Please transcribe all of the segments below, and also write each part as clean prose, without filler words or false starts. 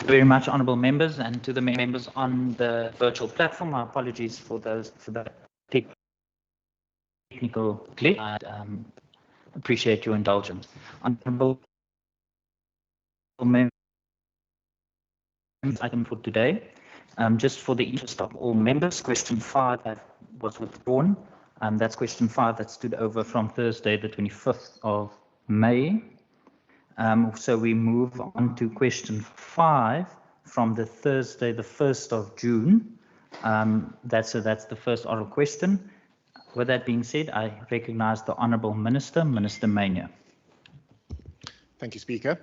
Very much, honourable members, and to the members on the virtual platform. My apologies for the technical glitch. I appreciate your indulgence. Honourable members, item for today. Just for the interest of all members, question 5 that was withdrawn. That's question 5 that stood over from Thursday, the 25th of May. So we move on to question 5 from the Thursday, the 1st of June. That's the first oral question. With that being said, I recognise the Honourable Minister, Minister Mania. Thank you, Speaker.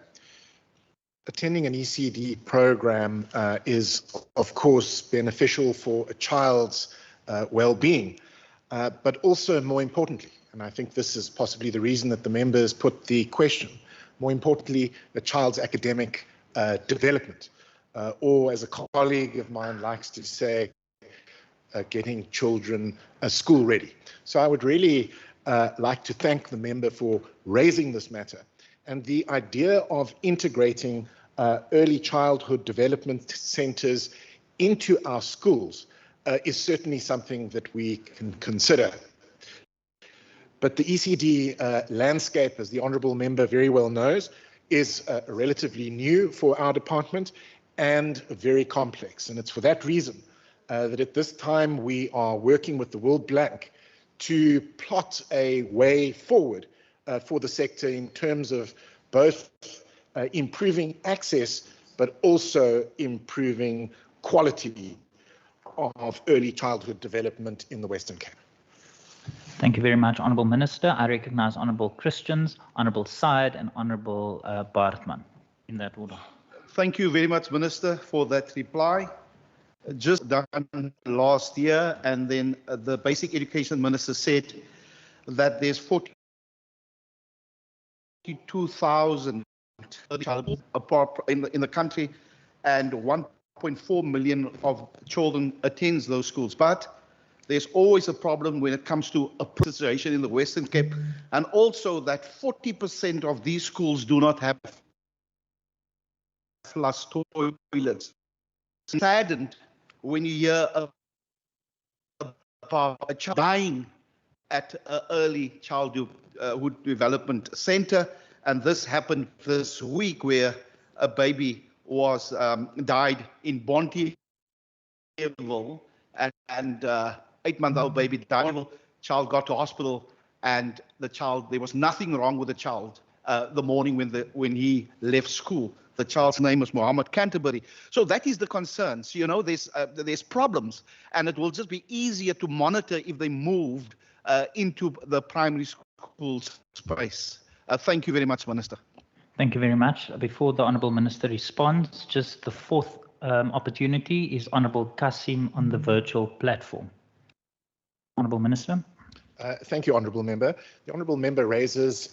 Attending an ECD program is, of course, beneficial for a child's well-being, but also more importantly, and I think this is possibly the reason that the members put the question, more importantly, the child's academic development, or as a colleague of mine likes to say, getting children school ready. So I would really like to thank the member for raising this matter. And the idea of integrating early childhood development centres into our schools is certainly something that we can consider. But the ECD landscape, as the honourable member very well knows, is relatively new for our department and very complex. And it's for that reason that at this time we are working with the World Bank to plot a way forward for the sector in terms of both improving access, but also improving quality of early childhood development in the Western Cape. Thank you very much, Honourable Minister. I recognise Honourable Christians, Honourable Syed and Honourable Bartman in that order. Thank you very much, Minister, for that reply. Just done last year, and then the Basic Education Minister said that there's 42,000 in the country, and 1.4 million of children attends those schools. But there's always a problem when it comes to a situation in the Western Cape, and also that 40% of these schools do not have flush toilets. Saddened when you hear about a child dying at an early childhood development center, and this happened this week where a baby was died in Bonteheuwel, and 8-month-old baby died. Child got to hospital, and there was nothing wrong with the child the morning when he left school. The child's name was Mohammed Canterbury. So that is the concerns. You know, there's problems, and it will just be easier to monitor if they moved into the primary school space. Thank you very much, Minister. Thank you very much. Before the Honourable Minister responds, just the fourth opportunity is Honourable Kasim on the virtual platform. Honourable Minister. Thank you, Honourable Member. The Honourable Member raises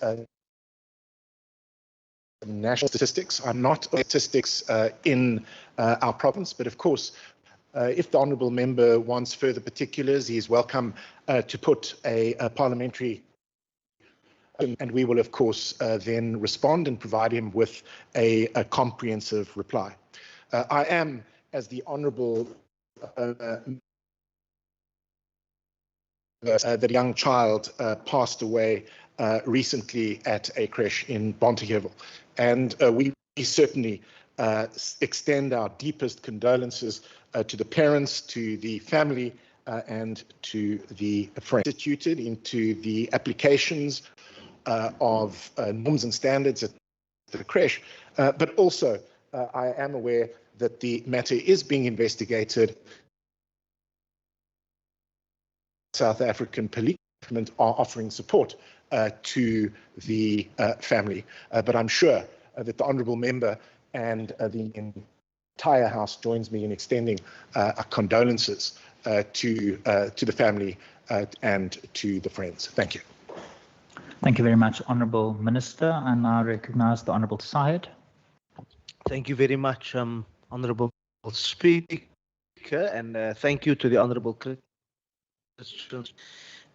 national statistics are not statistics in our province, but of course, if the Honourable Member wants further particulars, he is welcome to put a parliamentary and we will, of course, then respond and provide him with a comprehensive reply. I am, as the Honourable that a young child passed away recently at a creche in Bontegevel, and we certainly extend our deepest condolences to the parents, to the family, and to the friends. Instituted into the applications of norms and standards at the creche, but also I am aware that the matter is being investigated. South African police are offering support to the family, but I'm sure that the Honourable Member and the entire House joins me in extending our condolences to the family and to the friends. Thank you. Thank you very much, Honourable Minister, and I recognise the Honourable Syed. Thank you very much, Honourable Speaker, and thank you to the Honourable Christians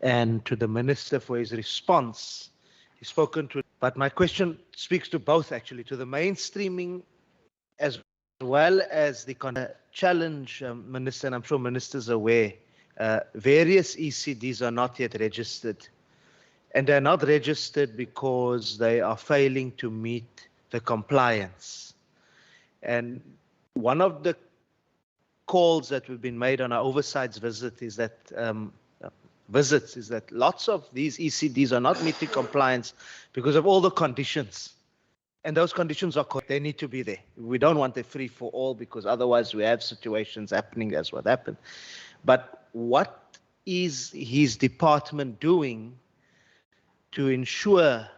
and to the Minister for his response. He's spoken to, but my question speaks to both, actually, to the mainstreaming as well as the challenge, Minister, and I'm sure Minister's aware, various ECDs are not yet registered. And they're not registered because they are failing to meet the compliance. And one of the calls that we've been made on our oversight visit is that lots of these ECDs are not meeting compliance because of all the conditions. And those conditions are correct. They need to be there. We don't want a free for all because otherwise we have situations happening. That's what happened. But what is his department doing to ensure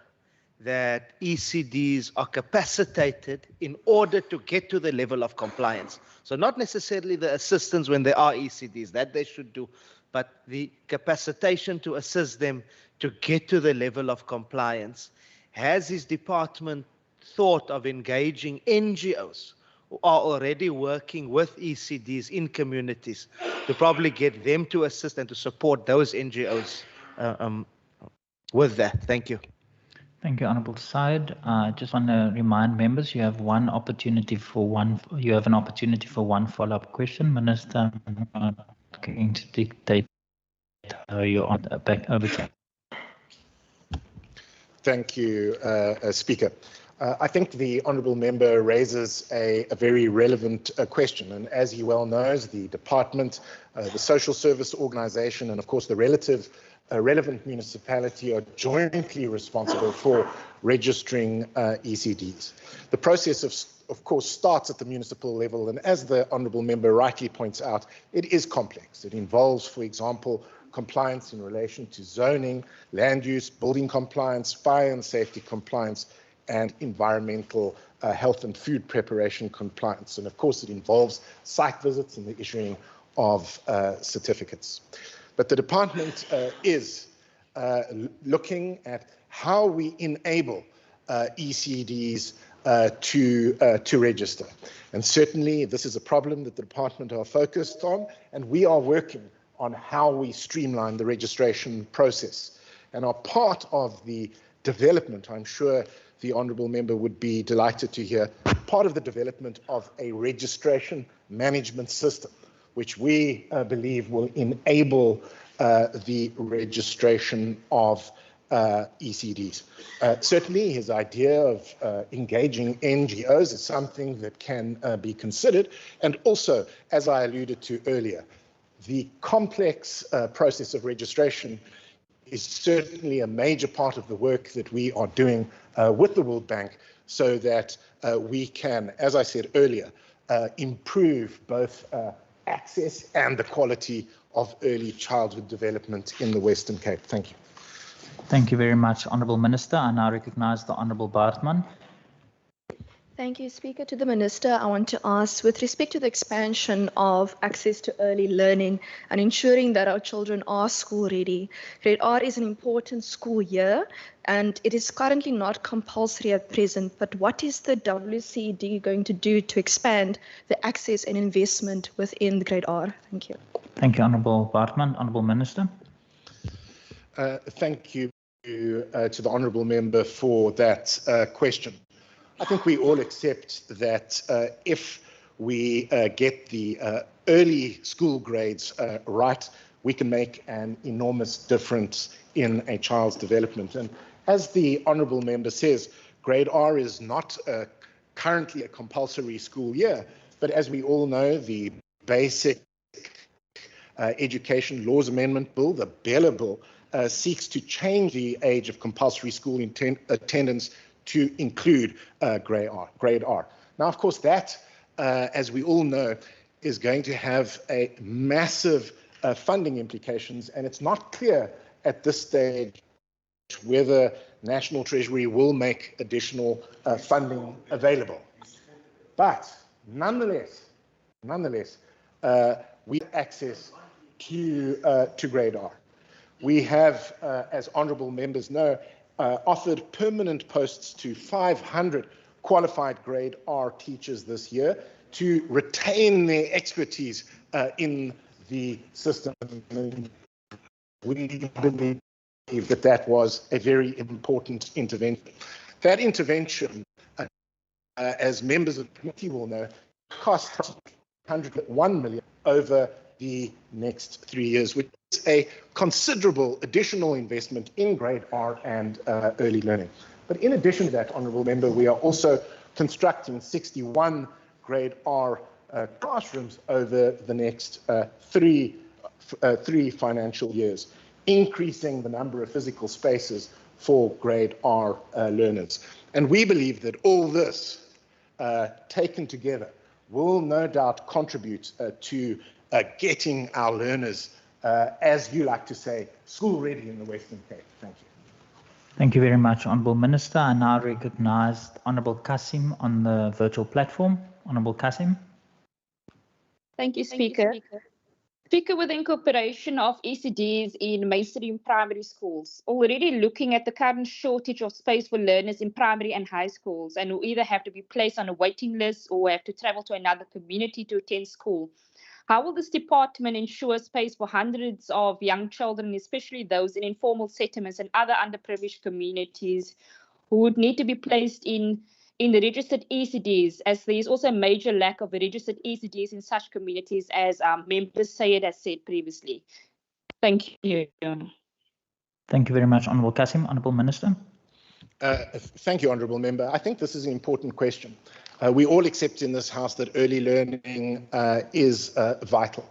that ECDs are capacitated in order to get to the level of compliance? So not necessarily the assistance when there are ECDs, that they should do, but the capacitation to assist them to get to the level of compliance. Has his department thought of engaging NGOs who are already working with ECDs in communities to probably get them to assist and to support those NGOs with that? Thank you. Thank you, Honourable Syed. I just want to remind members you have an opportunity for one follow-up question. Minister, I'm not going to dictate how you're on back over to you. Thank you, Speaker. I think the Honourable Member raises a very relevant question, and as he well knows, the Department, the Social Service Organisation, and of course the relevant municipality are jointly responsible for registering ECDs. The process of course starts at the municipal level, and as the Honourable Member rightly points out, it is complex. It involves, for example, compliance in relation to zoning, land use, building compliance, fire and safety compliance, and environmental health and food preparation compliance. And of course it involves site visits and the issuing of certificates. But the department is looking at how we enable ECDs to register. And certainly this is a problem that the department are focused on, and we are working on how we streamline the registration process. And are part of the development, I'm sure the Honourable Member would be delighted to hear, part of the development of a registration management system, which we believe will enable the registration of ECDs. Certainly his idea of engaging NGOs is something that can be considered, and also, as I alluded to earlier, the complex process of registration is certainly a major part of the work that we are doing with the World Bank, so that we can, as I said earlier, improve both access and the quality of early childhood development in the Western Cape. Thank you. Thank you very much, Honourable Minister. I now recognise the Honourable Bartman. Thank you, Speaker. To the Minister, I want to ask, with respect to the expansion of access to early learning and ensuring that our children are school ready, Grade R is an important school year and it is currently not compulsory at present, but what is the WCD going to do to expand the access and investment within the Grade R? Thank you. Thank you, Honourable Bartman. Honourable Minister. Thank you, to the honourable member for that question. I think we all accept that if we get the early school grades right, we can make an enormous difference in a child's development. And as the honourable member says, grade R is not currently a compulsory school year, but as we all know, the Basic Education Laws Amendment Bill, the Bella Bill, seeks to change the age of compulsory school attendance to include grade R. Now, of course, that, as we all know, is going to have a massive funding implications, and it's not clear at this stage whether National Treasury will make additional funding available. But nonetheless, we have access to grade R. We have, as honourable members know, offered permanent posts to 500 qualified grade R teachers this year to retain their expertise in the system. We believe that was a very important intervention. That intervention, as members of the committee will know, cost 101 million over the next 3 years, which is a considerable additional investment in grade R and early learning. But in addition to that, honourable member, we are also constructing 61 grade R classrooms over the next three financial years, increasing the number of physical spaces for grade R learners. And we believe that all this, taken together, will no doubt contribute to getting our learners, as you like to say, school ready in the Western Cape. Thank you. Thank you very much, Honourable Minister. I now recognise Honourable Kasim on the virtual platform. Honourable Kasim. Thank you, Speaker. Speaker, with the incorporation of ECDs in mainstream primary schools, already looking at the current shortage of space for learners in primary and high schools, and who either have to be placed on a waiting list or have to travel to another community to attend school, how will this department ensure space for hundreds of young children, especially those in informal settlements and other underprivileged communities who would need to be placed in the registered ECDs, as there is also a major lack of registered ECDs in such communities, as Member Sayed has said previously? Thank you. Thank you very much, Honourable Kasim. Honourable Minister. Thank you, Honourable Member. I think this is an important question. We all accept in this House that early learning is vital.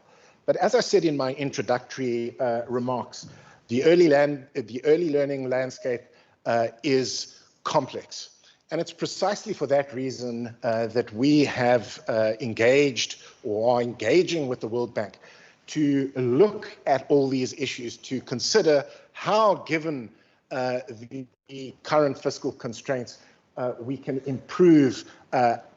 But as I said in my introductory remarks, the early learning landscape is complex. And it's precisely for that reason that we have engaged or are engaging with the World Bank to look at all these issues, to consider how, given the current fiscal constraints, we can improve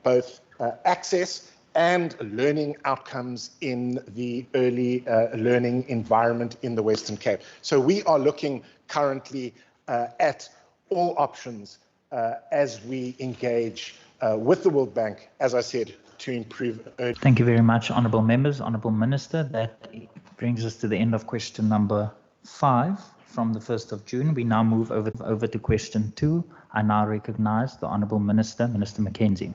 both access and learning outcomes in the early learning environment in the Western Cape. So we are looking currently at all options as we engage with the World Bank, as I said, to improve. Thank you very much, Honourable Members. Honourable Minister, that brings us to the end of question number 5 from the 1st of June. We now move over to question 2. I now recognise the Honourable Minister, Minister Mackenzie.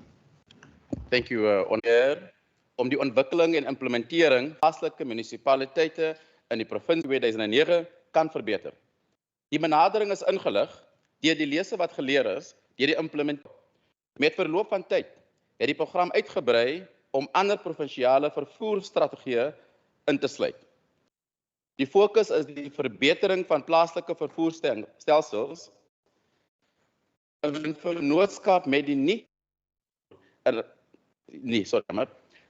Thank you, Honour. Om die ontwikkeling en implementering plaaslike munisipaliteite in die provinsie 2009 kan verbeter. Die benadering is ingelig deur die lesse wat geleer is deur die implementasie. Met verloop van tyd het die program uitgebrei om ander provinsiale vervoerstrategieë in te sluit. Die fokus is die verbetering van plaaslike vervoerstelsels in vennootskap met die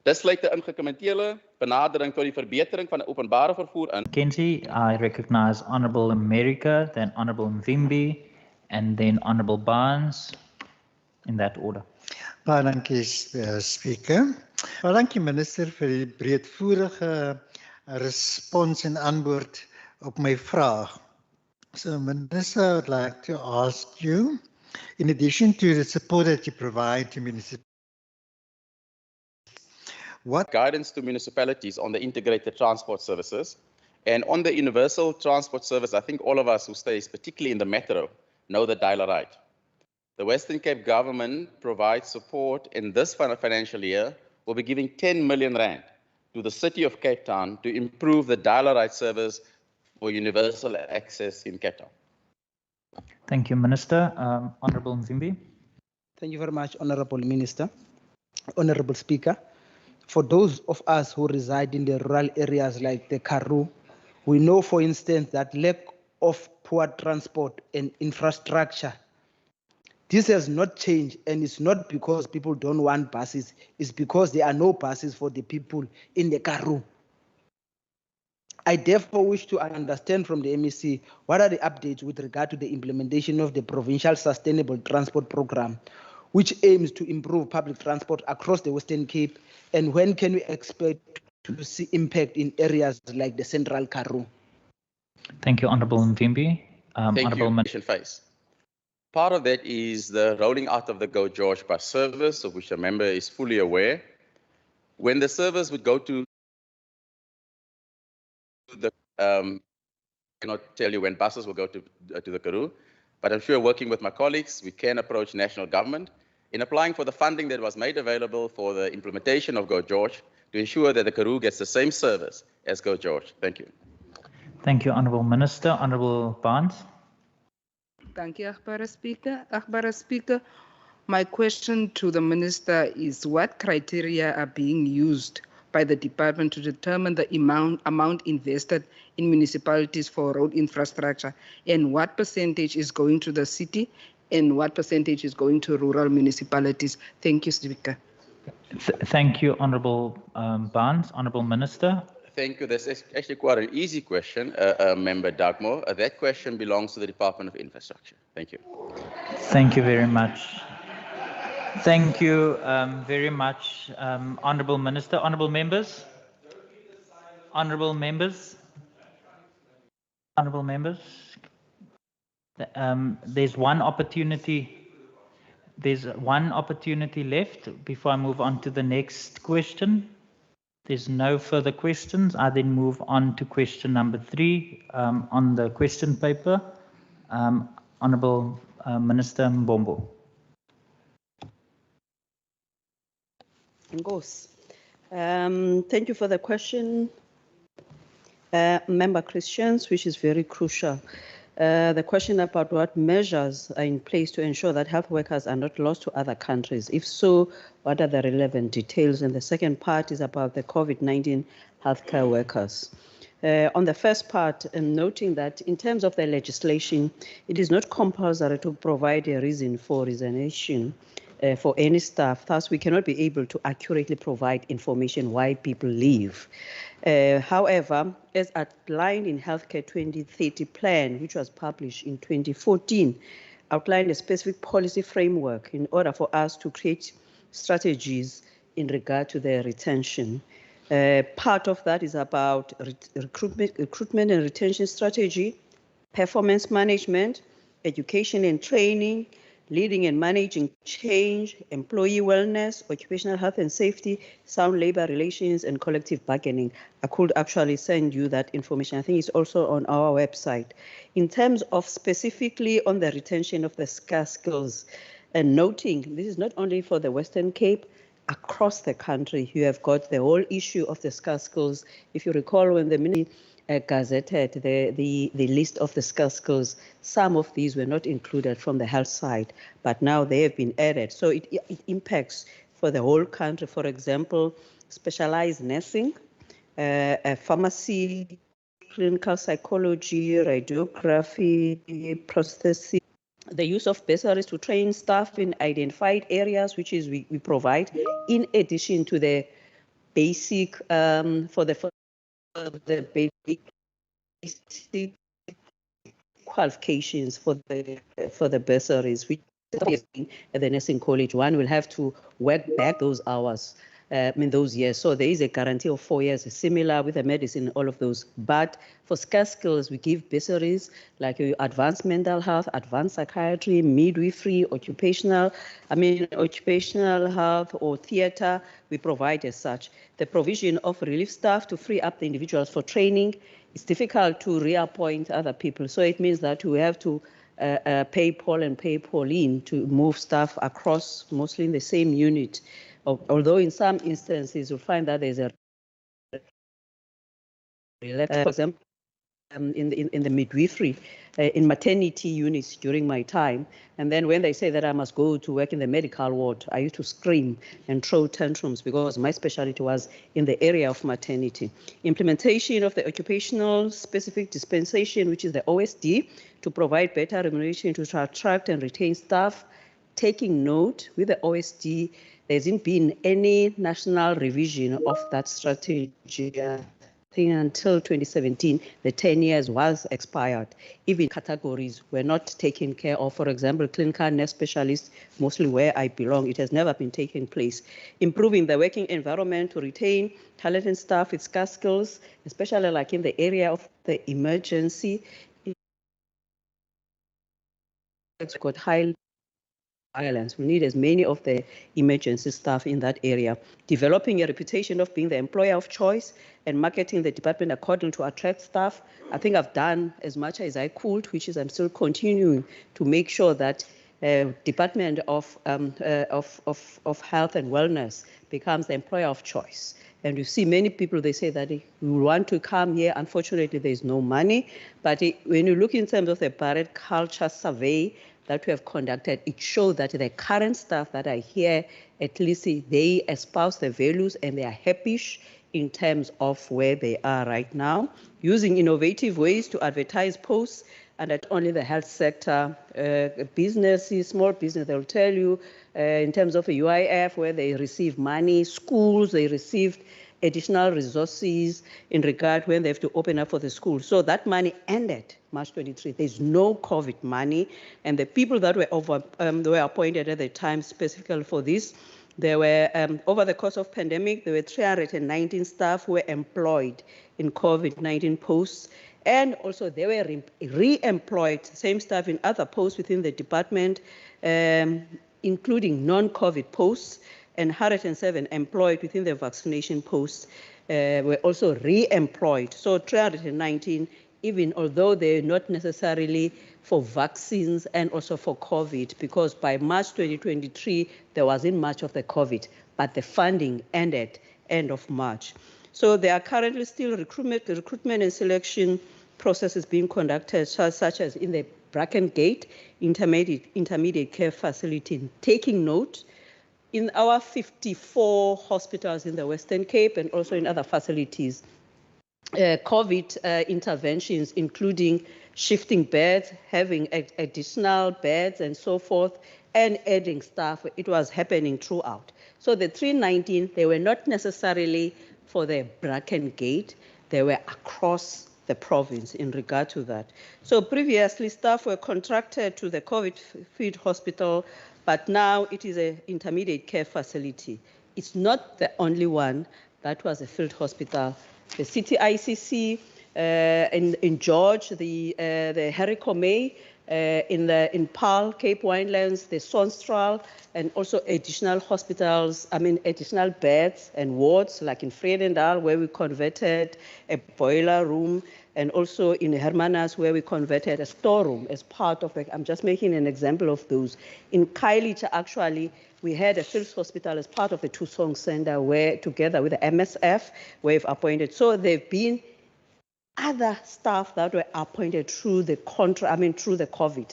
Dit sluit 'n ingeïmplementeerde benadering tot die verbetering van openbare vervoer in. Mackenzie, I recognise Honourable America, then Honourable Mvimbi, and then Honourable Barnes, in that order. Baie dankie, Speaker. Baie dankie, Minister, vir die breedvoerige respons en antwoord op my vraag. So, Minister, I would like to ask you, in addition to the support that you provide to municipalities, what guidance to municipalities on the integrated transport services And on the universal transport service, I think all of us who stays, particularly in the metro, know the dial right. The Western Cape government provides support in this financial year. Will be giving 10 million rand to the city of Cape Town to improve the dial right service for universal access in Cape Town. Thank you, Minister. Honourable Mvimbi. Thank you very much, Honourable Minister. Honourable Speaker, for those of us who reside in the rural areas like the Karoo, we know, for instance, that lack of poor transport and infrastructure. This has not changed, and it's not because people don't want buses, it's because there are no buses for the people in the Karoo. I therefore wish to understand from the MEC what are the updates with regard to the implementation of the Provincial Sustainable Transport Programme, which aims to improve public transport across the Western Cape, and when can we expect to see impact in areas like the Central Karoo? Thank you, Honourable Mvimbi. Thank you, Phase. Part of that is the rolling out of the Go George bus service, of which a member is fully aware. When the service would go to the, I cannot tell you when buses will go to the Karoo, but I'm sure working with my colleagues, we can approach national government in applying for the funding that was made available for the implementation of Go George to ensure that the Karoo gets the same service as Go George. Thank you. Thank you, Honourable Minister. Honourable Barnes. Thank you, Agbara Speaker. My question to the Minister is, what criteria are being used by the department to determine the amount invested in municipalities for road infrastructure, and what percentage is going to the city and what percentage is going to rural municipalities? Thank you, Speaker. Thank you, Honourable Barnes. Honourable Minister. Thank you. That's actually quite an easy question, Member Dugmore. That question belongs to the Department of Infrastructure. Thank you. Thank you very much. Thank you very much, Honourable Minister. Honourable members. Honourable members. Honourable members. There's one opportunity. There's one opportunity left before I move on to the next question. There's no further questions. I then move on to question number 3 on the question paper. Honourable Minister Mbombo. Thank you for the question, Member Christians, which is very crucial. The question about what measures are in place to ensure that health workers are not lost to other countries. If so, what are the relevant details? And the second part is about the COVID-19 healthcare workers. On the first part, noting that in terms of the legislation, it is not compulsory to provide a reason for resignation for any staff. Thus, we cannot be able to accurately provide information why people leave. However, as outlined in Healthcare 2030 plan, which was published in 2014, outlined a specific policy framework in order for us to create strategies in regard to their retention. Part of that is about recruitment and retention strategy, performance management, education and training, leading and managing change, employee wellness, occupational health and safety, sound labor relations, and collective bargaining. I could actually send you that information. I think it's also on our website. In terms of specifically on the retention of the scarce skills, and noting this is not only for the Western Cape, across the country, you have got the whole issue of the scarce skills. If you recall, when the Ministry gazetted the list of the scarce skills, some of these were not included from the health side, but now they have been added. So it impacts for the whole country. For example, specialized nursing, pharmacy, clinical psychology, radiography, prosthesis, the use of bursaries to train staff in identified areas, which is we provide, in addition to the basic for the basic qualifications for the bursaries, which at the nursing college, one will have to work back those hours in those years. So there is a guarantee of 4 years, similar with the medicine, all of those. But for scarce skills, we give bursaries like advanced mental health, advanced psychiatry, midwifery, occupational health or theatre. We provide as such. The provision of relief staff to free up the individuals for training. It's difficult to reappoint other people. So it means that we have to pay Paul and pay Pauline to move staff across, mostly in the same unit. Although in some instances you'll find that there's a for example, in the midwifery, in maternity units during my time, and then when they say that I must go to work in the medical ward, I used to scream and throw tantrums because my specialty was in the area of maternity. Implementation of the occupational specific dispensation, which is the OSD, to provide better remuneration to attract and retain staff. Taking note, with the OSD, there hasn't been any national revision of that strategy. I think until 2017, the 10 years was expired. Even categories were not taken care of. For example, clinical nurse specialists, mostly where I belong, it has never been taking place. Improving the working environment to retain talented staff with scarce skills, especially like in the area of the emergency. It's got high violence. We need as many of the emergency staff in that area. Developing a reputation of being the employer of choice and marketing the department according to attract staff. I think I've done as much as I could, which is I'm still continuing to make sure that Department of Health and Wellness becomes the employer of choice. And you see many people, they say that we want to come here. Unfortunately, there's no money. But when you look in terms of the Barrett Culture Survey that we have conducted, it shows that the current staff that are here, at least they espouse the values and they are happy in terms of where they are right now. Using innovative ways to advertise posts, and not only the health sector, businesses, small business, they'll tell you in terms of a UIF where they receive money, schools, they received additional resources in regard when they have to open up for the school. So that money ended March 23. There's no COVID money. And the people that were were appointed at the time specifically for this, there were, over the course of pandemic, there were 319 staff who were employed in COVID-19 posts. And also they were re-employed, same staff in other posts within the department, including non-COVID posts, and 107 employed within the vaccination posts were also re-employed. So 319, even although they're not necessarily for vaccines and also for COVID, because by March 2023, there wasn't much of the COVID, but the funding ended end of March. So there are currently still recruitment and selection processes being conducted, such as in the Bracken Gate intermediate care facility. Taking note, in our 54 hospitals in the Western Cape and also in other facilities, COVID interventions, including shifting beds, having additional beds and so forth, and adding staff, it was happening throughout. So the 319, they were not necessarily for the Bracken Gate, they were across the province in regard to that. So previously, staff were contracted to the COVID-fed hospital, but now it is an intermediate care facility. It's not the only one. That was a field hospital. The City ICC in George, the Harry Comey in Paarl, Cape Winelands, the Sonstral, and also additional hospitals, additional beds and wards, like in Vredendal, where we converted a boiler room, and also in Hermanus, where we converted a storeroom as part of it. I'm just making an example of those. In Khayelitsha, actually, we had a field hospital as part of the Tusong Center, where together with the MSF, we've appointed. So there've been other staff that were appointed through the through the COVID,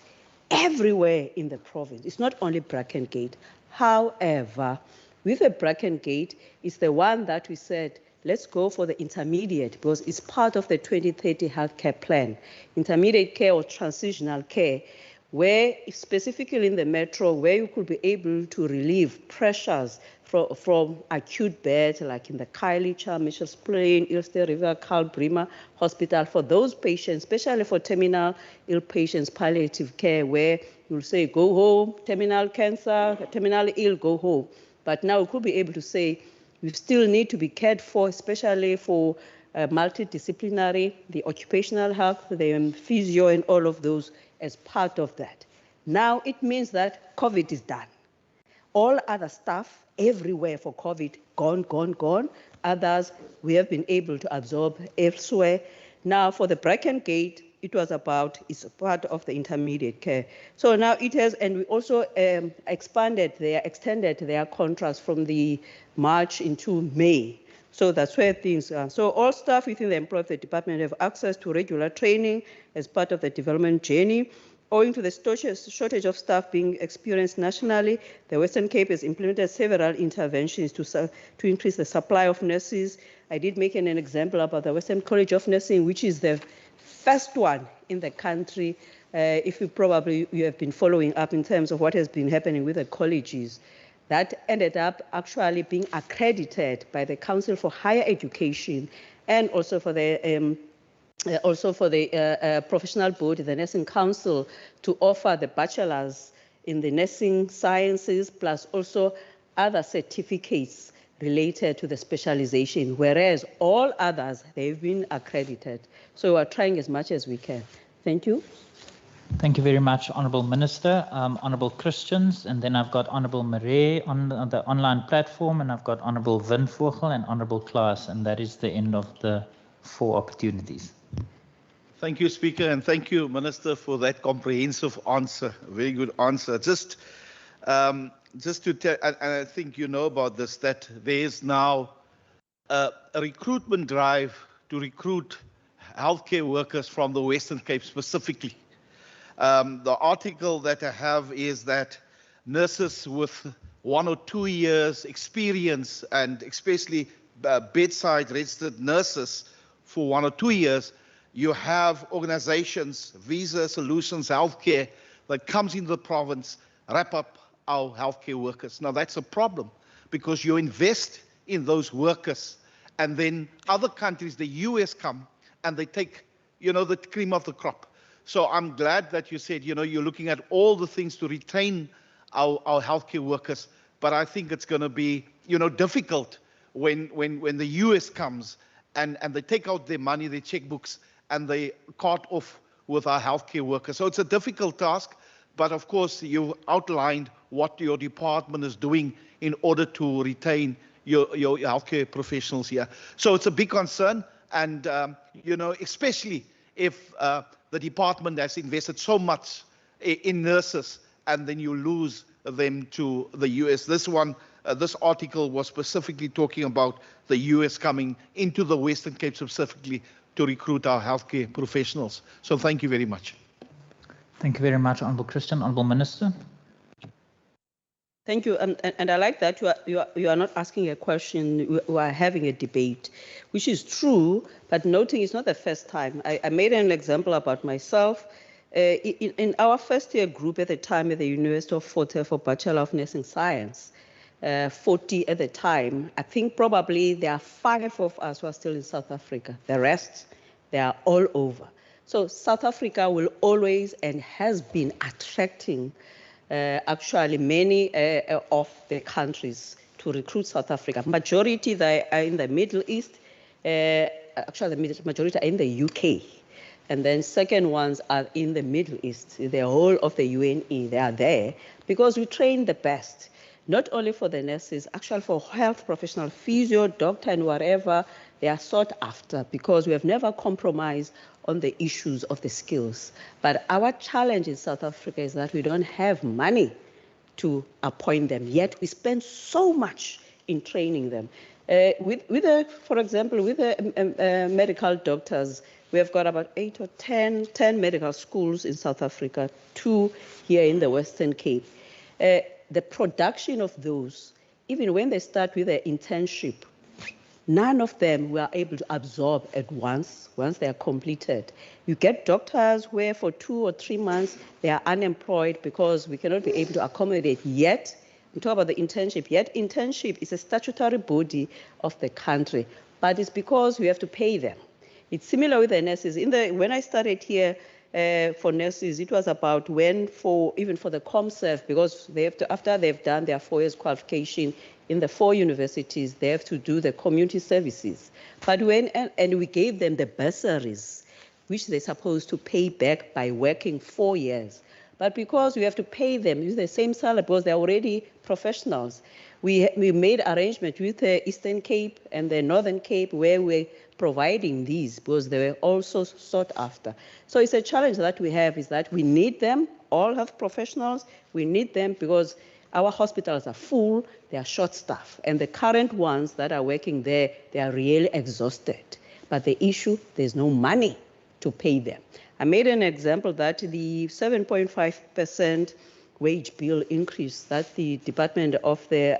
everywhere in the province. It's not only Bracken Gate. However, with the Bracken Gate, it's the one that we said, let's go for the intermediate, because it's part of the 2030 healthcare plan. Intermediate care or transitional care, where specifically in the metro, where you could be able to relieve pressures from acute beds, like in the Khayelitsha, Mitchell's Plain, Ilster River, Carl Bremer Hospital, for those patients, especially for terminal ill patients, palliative care, where you'll say, go home, terminal cancer, terminal ill, go home. But now we could be able to say, You still need to be cared for, especially for multidisciplinary, the occupational health, the physio, and all of those as part of that. Now it means that COVID is done. All other stuff everywhere for COVID, gone. Others we have been able to absorb elsewhere. Now for the Bracken Gate, it's part of the intermediate care. So now it has, and we also extended their contracts from the March into May. So that's where things are. So all staff within the employ of the department have access to regular training as part of the development journey. Owing to the shortage of staff being experienced nationally, the Western Cape has implemented several interventions to increase the supply of nurses. I did make an example about the Western College of Nursing, which is the first one in the country. If you have been following up in terms of what has been happening with the colleges, that ended up actually being accredited by the Council for Higher Education and also for the professional board, the Nursing Council, to offer the bachelors in the nursing sciences, plus also other certificates related to the specialization, whereas all others, they've been accredited. So we're trying as much as we can. Thank you. Thank you very much, Honourable Minister. Honourable Christians, and then I've got Honourable Marais on the online platform, and I've got Honourable Vinvogel and Honourable Klaas, and that is the end of the 4 opportunities. Thank you, Speaker, and thank you, Minister, for that comprehensive answer. Very good answer. Just to tell, and I think you know about this, that there is now a recruitment drive to recruit healthcare workers from the Western Cape specifically. The article that I have is that nurses with 1 or 2 years experience, and especially bedside registered nurses for 1 or 2 years, you have organizations, Visa Solutions Healthcare, that comes into the province, wrap up our healthcare workers. Now that's a problem because you invest in those workers and then other countries, the US, come and they take, the cream of the crop. So I'm glad that you said, you're looking at all the things to retain our healthcare workers, but I think it's going to be, difficult when the US comes and they take out their money, their checkbooks, and they cart off with our healthcare workers. So it's a difficult task, but of course you outlined what your department is doing in order to retain your healthcare professionals here. So it's a big concern, and especially if the department has invested so much in nurses and then you lose them to the US. This article was specifically talking about the US coming into the Western Cape specifically to recruit our healthcare professionals. So thank you very much. Thank you very much, Honourable Christian. Honourable Minister. Thank you, and I like that you are not asking a question, we are having a debate, which is true, but noting it's not the first time. I made an example about myself. In our first year group at the time at the University of Fort Hare for Bachelor of Nursing Science, 40 at the time, I think probably there are 5 of us who are still in South Africa. The rest, they are all over. So South Africa will always and has been attracting actually many of the countries to recruit South Africa. Majority they are in the Middle East, actually the majority are in the UK. And then second ones are in the Middle East, the whole of the UNE, they are there because we train the best. Not only for the nurses, actually for health professional, physio, doctor, and whatever, they are sought after because we have never compromised on the issues of the skills. But our challenge in South Africa is that we don't have money to appoint them, yet we spend so much in training them. For example, with the medical doctors, we have got about 8 or 10 medical schools in South Africa, 2 here in the Western Cape. The production of those, even when they start with their internship, none of them were able to absorb at once they are completed. You get doctors where for 2 or 3 months they are unemployed because we cannot be able to accommodate yet. We talk about the internship, yet internship is a statutory body of the country, but it's because we have to pay them. It's similar with the nurses. When I started here, for nurses, it was about even for the ComServe, because after they've done their 4 years qualification in the 4 universities, they have to do the community services. But and we gave them the bursaries, which they're supposed to pay back by working 4 years. But because we have to pay them with the same salary, because they're already professionals, we made arrangement with the Eastern Cape and the Northern Cape where we're providing these because they were also sought after. So it's a challenge that we have is that we need them, all health professionals, we need them because our hospitals are full, they are short staff, and the current ones that are working there, they are really exhausted. But the issue, there's no money to pay them. I made an example that the 7.5% wage bill increase that the Department of the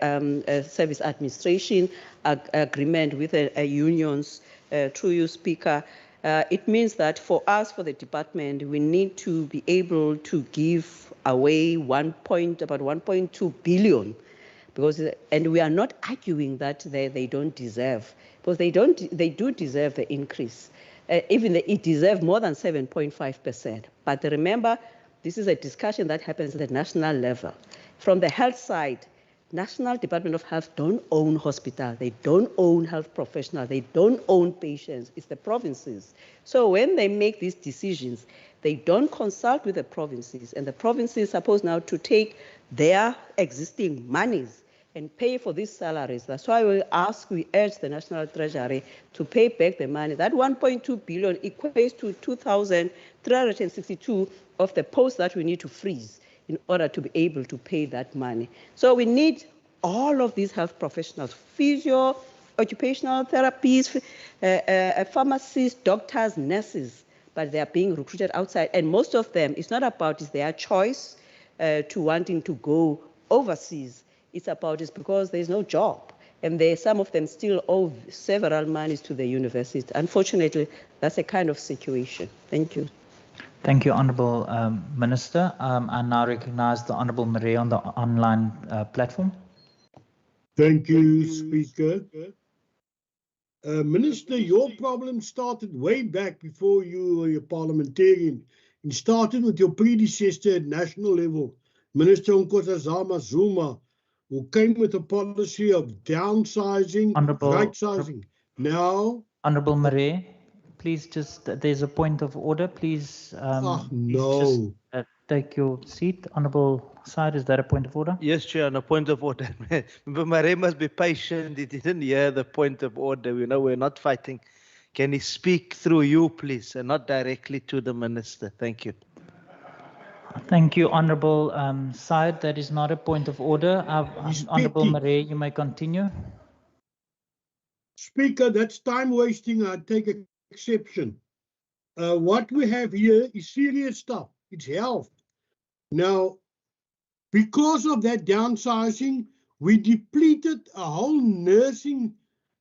Service Administration agreement with the unions, through you, Speaker, it means that for us, for the department, we need to be able to give away about 1.2 billion, because, and we are not arguing that they don't deserve, because they do deserve the increase. Even it deserves more than 7.5%. But remember, this is a discussion that happens at the national level. From the health side, National Department of Health don't own hospitals, they don't own health professionals, they don't own patients, it's the provinces. So when they make these decisions, they don't consult with the provinces, and the provinces are supposed now to take their existing monies and pay for these salaries. That's why we urge the National Treasury to pay back the money. That 1.2 billion equates to 2,362 of the posts that we need to freeze in order to be able to pay that money. So we need all of these health professionals, physio, occupational therapists, pharmacists, doctors, nurses, but they are being recruited outside. And most of them, it's not about it's their choice to wanting to go overseas. It's because there's no job. And some of them still owe several monies to the university. Unfortunately, that's a kind of situation. Thank you. Thank you, Honourable Minister. I now recognise the Honourable Marie on the online platform. Thank you, Speaker. Minister, your problem started way back before you were a parliamentarian. It started with your predecessor at national level, Minister Nkosazana Zuma, who came with a policy of downsizing, right-sizing. Now... Honourable Marie, please just, there's a point of order. Please, no. Just, take your seat. Honourable Side, is that a point of order? Yes, Chair, on a point of order. Marie must be patient. He didn't hear the point of order. You know, we're not fighting. Can he speak through you, please, and not directly to the Minister? Thank you. Thank you, Honourable Side. That is not a point of order. Honourable Marie, you may continue. Speaker, that's time wasting. I take exception. What we have here is serious stuff. It's health. Now, because of that downsizing, we depleted a whole nursing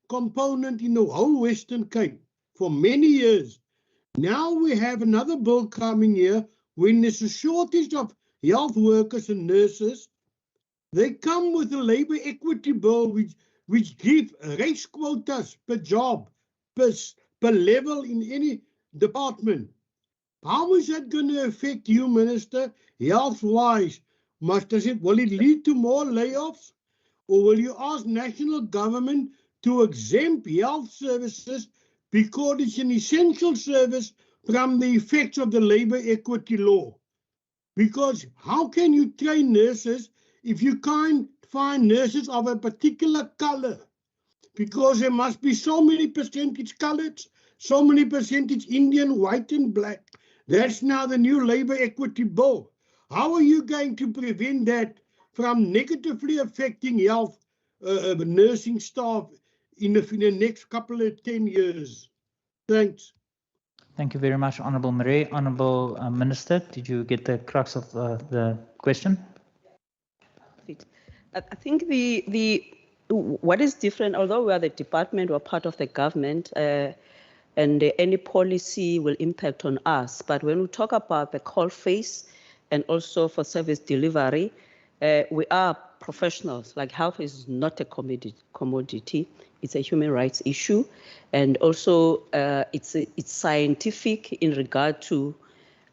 component in the whole Western Cape for many years. Now we have another bill coming here. When there's a shortage of health workers and nurses, they come with a labour equity bill which give race quotas per job, per level in any department. How is that going to affect you, Minister, health-wise? Will it lead to more layoffs? Or will you ask national government to exempt health services because it's an essential service from the effects of the labour equity law? Because how can you train nurses if you can't find nurses of a particular colour? Because there must be so many percentage coloured, so many percentage Indian, white and black. That's now the new labour equity bill. How are you going to prevent that from negatively affecting health nursing staff in the next couple of 10 years? Thanks. Thank you very much, Honourable Marie. Honourable Minister, did you get the crux of the question? I think what is different, although we are the department, we're part of the government, and any policy will impact on us. But when we talk about the call face and also for service delivery, we are professionals. Like health is not a commodity. It's a human rights issue. And also it's scientific in regard to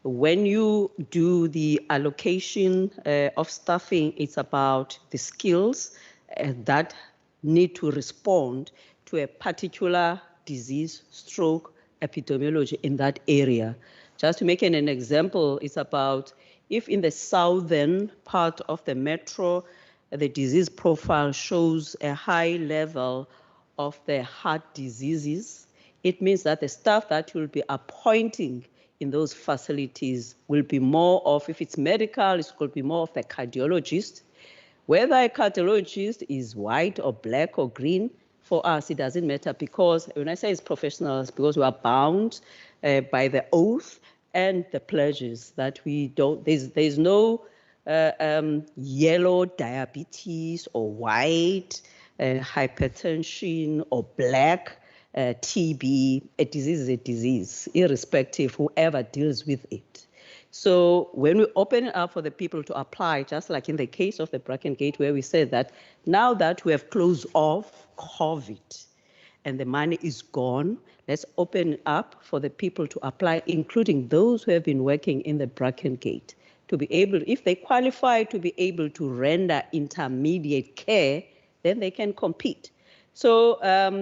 when you do the allocation of staffing, it's about the skills that need to respond to a particular disease, stroke, epidemiology in that area. Just to make an example, it's about if in the southern part of the metro, the disease profile shows a high level of the heart diseases, it means that the staff that will be appointing in those facilities will be more of, if it's medical, it could be more of a cardiologist. Whether a cardiologist is white or black or green, for us, it doesn't matter, because when I say it's professionals, because we are bound by the oath and the pledges that we don't, there's no yellow diabetes or white hypertension or black TB. A disease is a disease, irrespective whoever deals with it. So when we open it up for the people to apply, just like in the case of the Bracken Gate, where we said that now that we have closed off COVID and the money is gone, let's open it up for the people to apply, including those who have been working in the Bracken Gate, to be able, if they qualify to be able to render intermediate care, then they can compete. So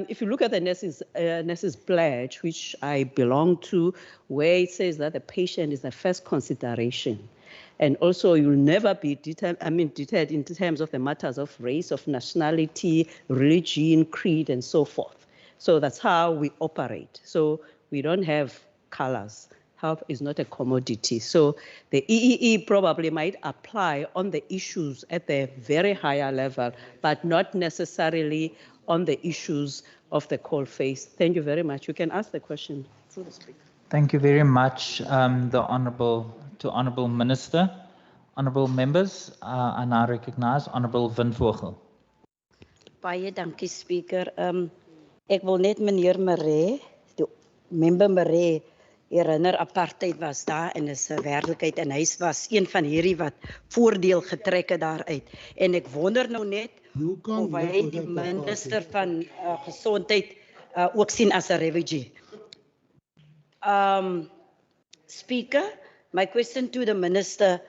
if you look at the nurses pledge, which I belong to, where it says that the patient is the first consideration, and also you'll never be deterred in terms of the matters of race, of nationality, religion, creed, and so forth. So that's how we operate. So we don't have colors. Health is not a commodity. So the EEE probably might apply on the issues at the very higher level, but not necessarily on the issues of the coalface. Thank you very much. You can ask the question through the speaker. Thank you very much, the Honourable Minister. Honourable members, I now recognise Honourable Win Vogel. Baie dankie, Speaker. Ek wil net meneer Maree, die member Maree, herinner apartheid was daar en is 'n werklikheid en hy was een van hierdie wat voordeel getrek het daaruit. En ek wonder nou net of hy die minister van gesondheid ook sien as 'n refugee. Speaker, my question to the minister,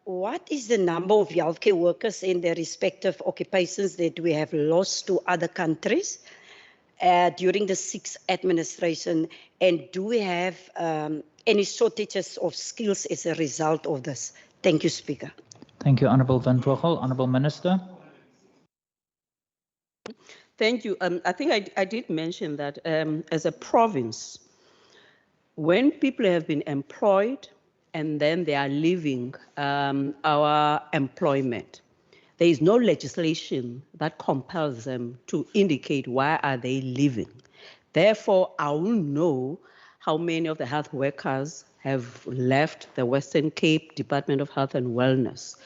what is the number of healthcare workers in their respective occupations that we have lost to other countries during the 6th administration, and do we have any shortages of skills as a result of this? Thank you, Speaker. Thank you, Honourable Win Vogel. Honourable Minister. Thank you. I think I did mention that as a province, when people have been employed and then they are leaving our employment, there is no legislation that compels them to indicate why are they leaving. Therefore, I will know how many of the health workers have left the Western Cape Department of Health and Wellness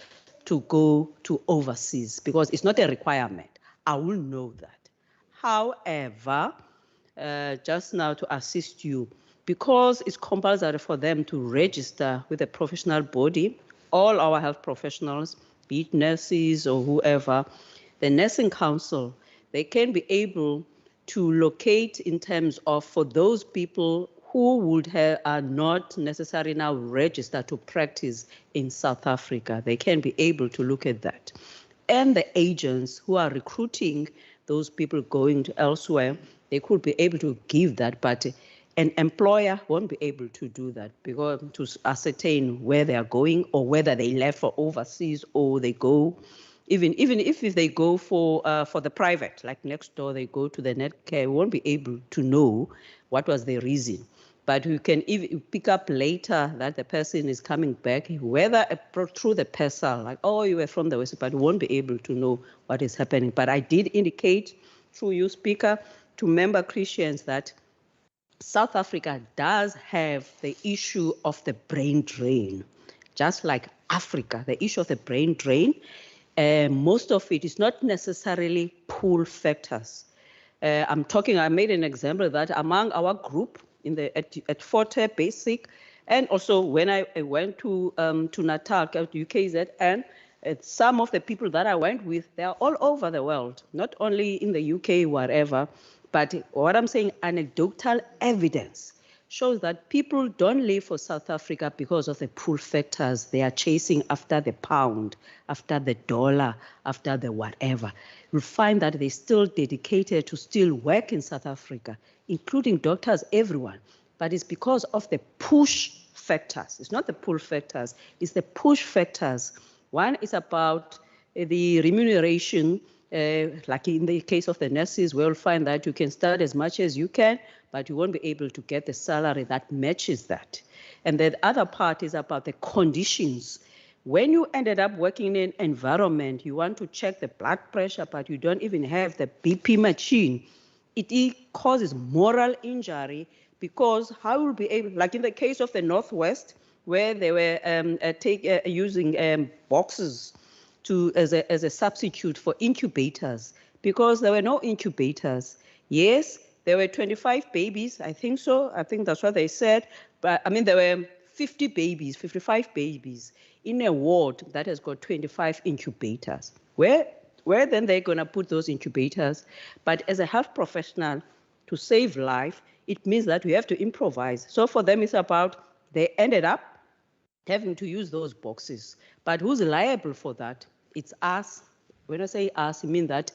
to go to overseas, because it's not a requirement. I will know that. However, just now to assist you, because it's compulsory for them to register with a professional body, all our health professionals, be it nurses or whoever, the Nursing Council, they can be able to locate in terms of, for those people who would are not necessarily now registered to practice in South Africa, they can be able to look at that. And the agents who are recruiting those people going to elsewhere, they could be able to give that, but an employer won't be able to do that, because to ascertain where they are going or whether they left for overseas or they go, even if they go for the private, like next door, they go to the Netcare, won't be able to know what was the reason. But we can even pick up later that the person is coming back, whether through the PESAL, like, oh, you were from the West, but we won't be able to know what is happening. But I did indicate through you, Speaker, to member Christians that South Africa does have the issue of the brain drain, just like Africa, the issue of the brain drain. Most of it is not necessarily pull factors. I made an example that among our group at Forte Basic, and also when I went to Natal, to UKZN, some of the people that I went with, they are all over the world, not only in the UK, wherever. But what I'm saying, anecdotal evidence shows that people don't live for South Africa because of the pull factors. They are chasing after the pound, after the dollar, after the whatever. You'll find that they're still dedicated to still work in South Africa, including doctors, everyone. But it's because of the push factors. It's not the pull factors, it's the push factors. One is about the remuneration, like in the case of the nurses, we'll find that you can start as much as you can, but you won't be able to get the salary that matches that. And the other part is about the conditions. When you ended up working in an environment, you want to check the blood pressure, but you don't even have the BP machine, it causes moral injury, because how will be able, like in the case of the Northwest, where they were using boxes as a substitute for incubators, because there were no incubators. Yes, there were 25 babies, I think so. I think that's what they said. But I mean, there were 50 babies, 55 babies in a ward that has got 25 incubators. Where then they're going to put those incubators? But as a health professional, to save life, it means that we have to improvise. So for them, it's about, they ended up having to use those boxes. But who's liable for that? It's us. When I say us, I mean that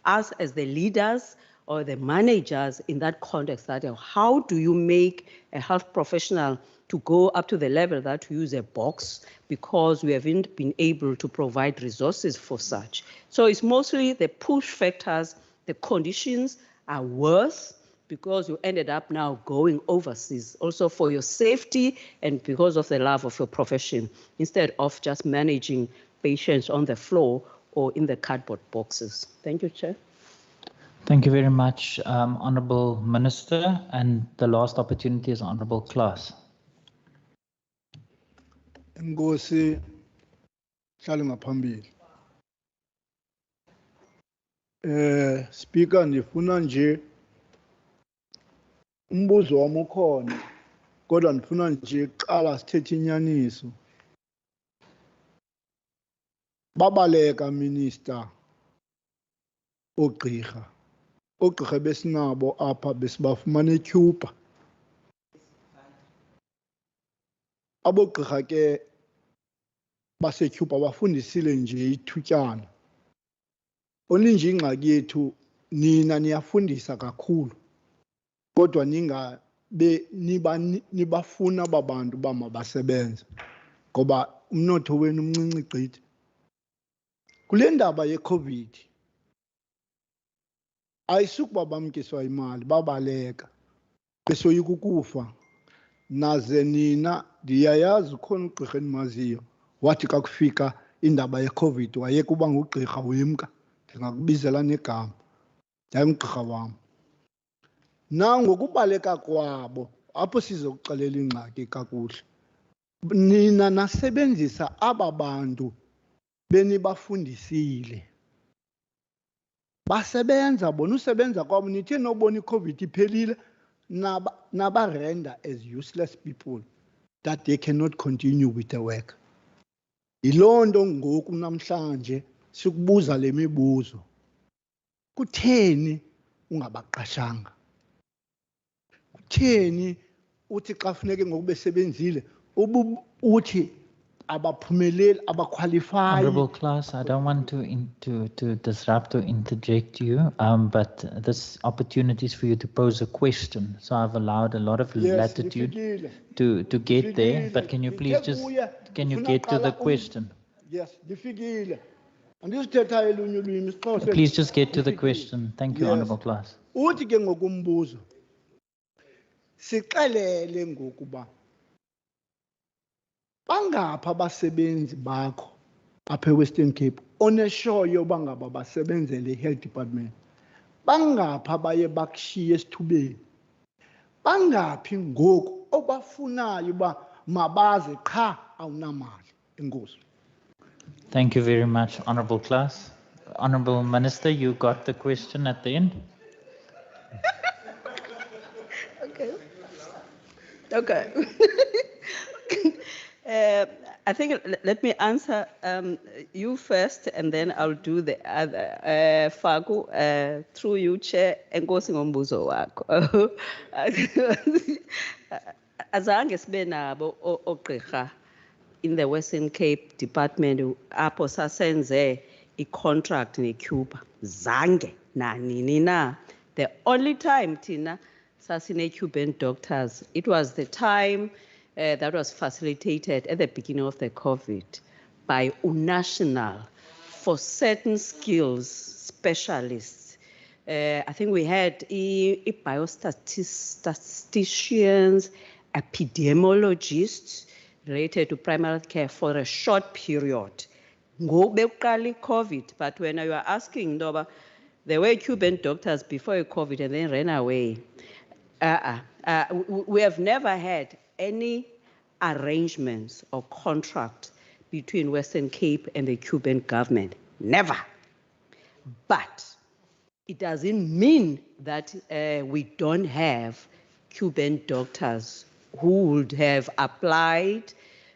us as the leaders or the managers in that context, that how do you make a health professional to go up to the level that we use a box because we haven't been able to provide resources for such. So it's mostly the push factors, the conditions are worse because you ended up now going overseas, also for your safety and because of the love of your profession, instead of just managing patients on the floor or in the cardboard boxes. Thank you, Chair. Thank you very much, Honourable Minister. And the last opportunity is Honourable Klaas. Ngosi hlale ngaphambili. Speaker, ndifuna nje umbuzo wami ukhona, kodwa ndifuna nje qala sithethe inyaniso. Babaleka minister ogqirha besinabo apha besibafumana eCuba. Abogqirha ke baseCuba bafundisile nje ithutyana. Oninje ingxaki yethu nina niyafundisa kakhulu, kodwa nibafuna ababantu bamabasebenze ngoba umnotho wenu umncinci gqithi. Kule ndaba yeCovid ayisukuba bamkiswa imali, babaleka besoyika ukufa. Naze nina ndiyayazi ukhona ugqirha endimaziyo wathi xa kufika indaba yeCovid wayeka uba ngugqirha wemka, ndingakubizela negama, yayingugqirha wam. Nangokubaleka kwabo apho sizokuxelela ingxaki kakuhle. Nina nasebenzisa aba bantu benibafundisile. Basebenza bona, usebenza kwabo nithe nobona iCovid iphelile nabarenda as useless people that they cannot continue with the work. Yiloo nto ngoku namhlanje sikubuza le mibuzo. Kutheni ungabaqashanga? Kutheni uthi xa funeke ngoku besebenzile uthi abaphumeleli, abaqualify? Honourable Klaas, I don't want to disrupt or interject you, but this opportunity is for you to pose a question. So I've allowed a lot of latitude to get there, but can you please just, can you get to the question? Yes, ndifikile. Andisithetha elunye ulwimi isiXhosa. Please just get to the question. Thank you, Honourable Klaas. Uthi ke ngokumbuzo. Sixelele ngokuba bangapha abasebenzi bakho apha eWestern Cape oneshoyo yoba ngaba basebenzele i-health department. Bangapha baye bakushiya esithubeni. Bangaphi ngoku obafunayo uba mabaze qha awunamali. Enkosi. Thank you very much, Honourable Klaas. Honourable Minister, you got the question at the end. Okay. I think let me answer you first, and then I'll do the other. Faku, through you, Chair, enkosi ngombuzo wakho. Azange sibe nabo ogqirha in the Western Cape Department apho sasenze i-contract ne-Cuba. Zange nanini na. The only time Tina sasine Cuban doctors, it was the time that was facilitated at the beginning of the COVID by UNational for certain skills specialists. I think we had biostatisticians, epidemiologists related to primary care for a short period. COVID, but when you are asking, Noba, there were Cuban doctors before COVID and then ran away. We have never had any arrangements or contract between Western Cape and the Cuban government. Never. But it doesn't mean that we don't have Cuban doctors who would have applied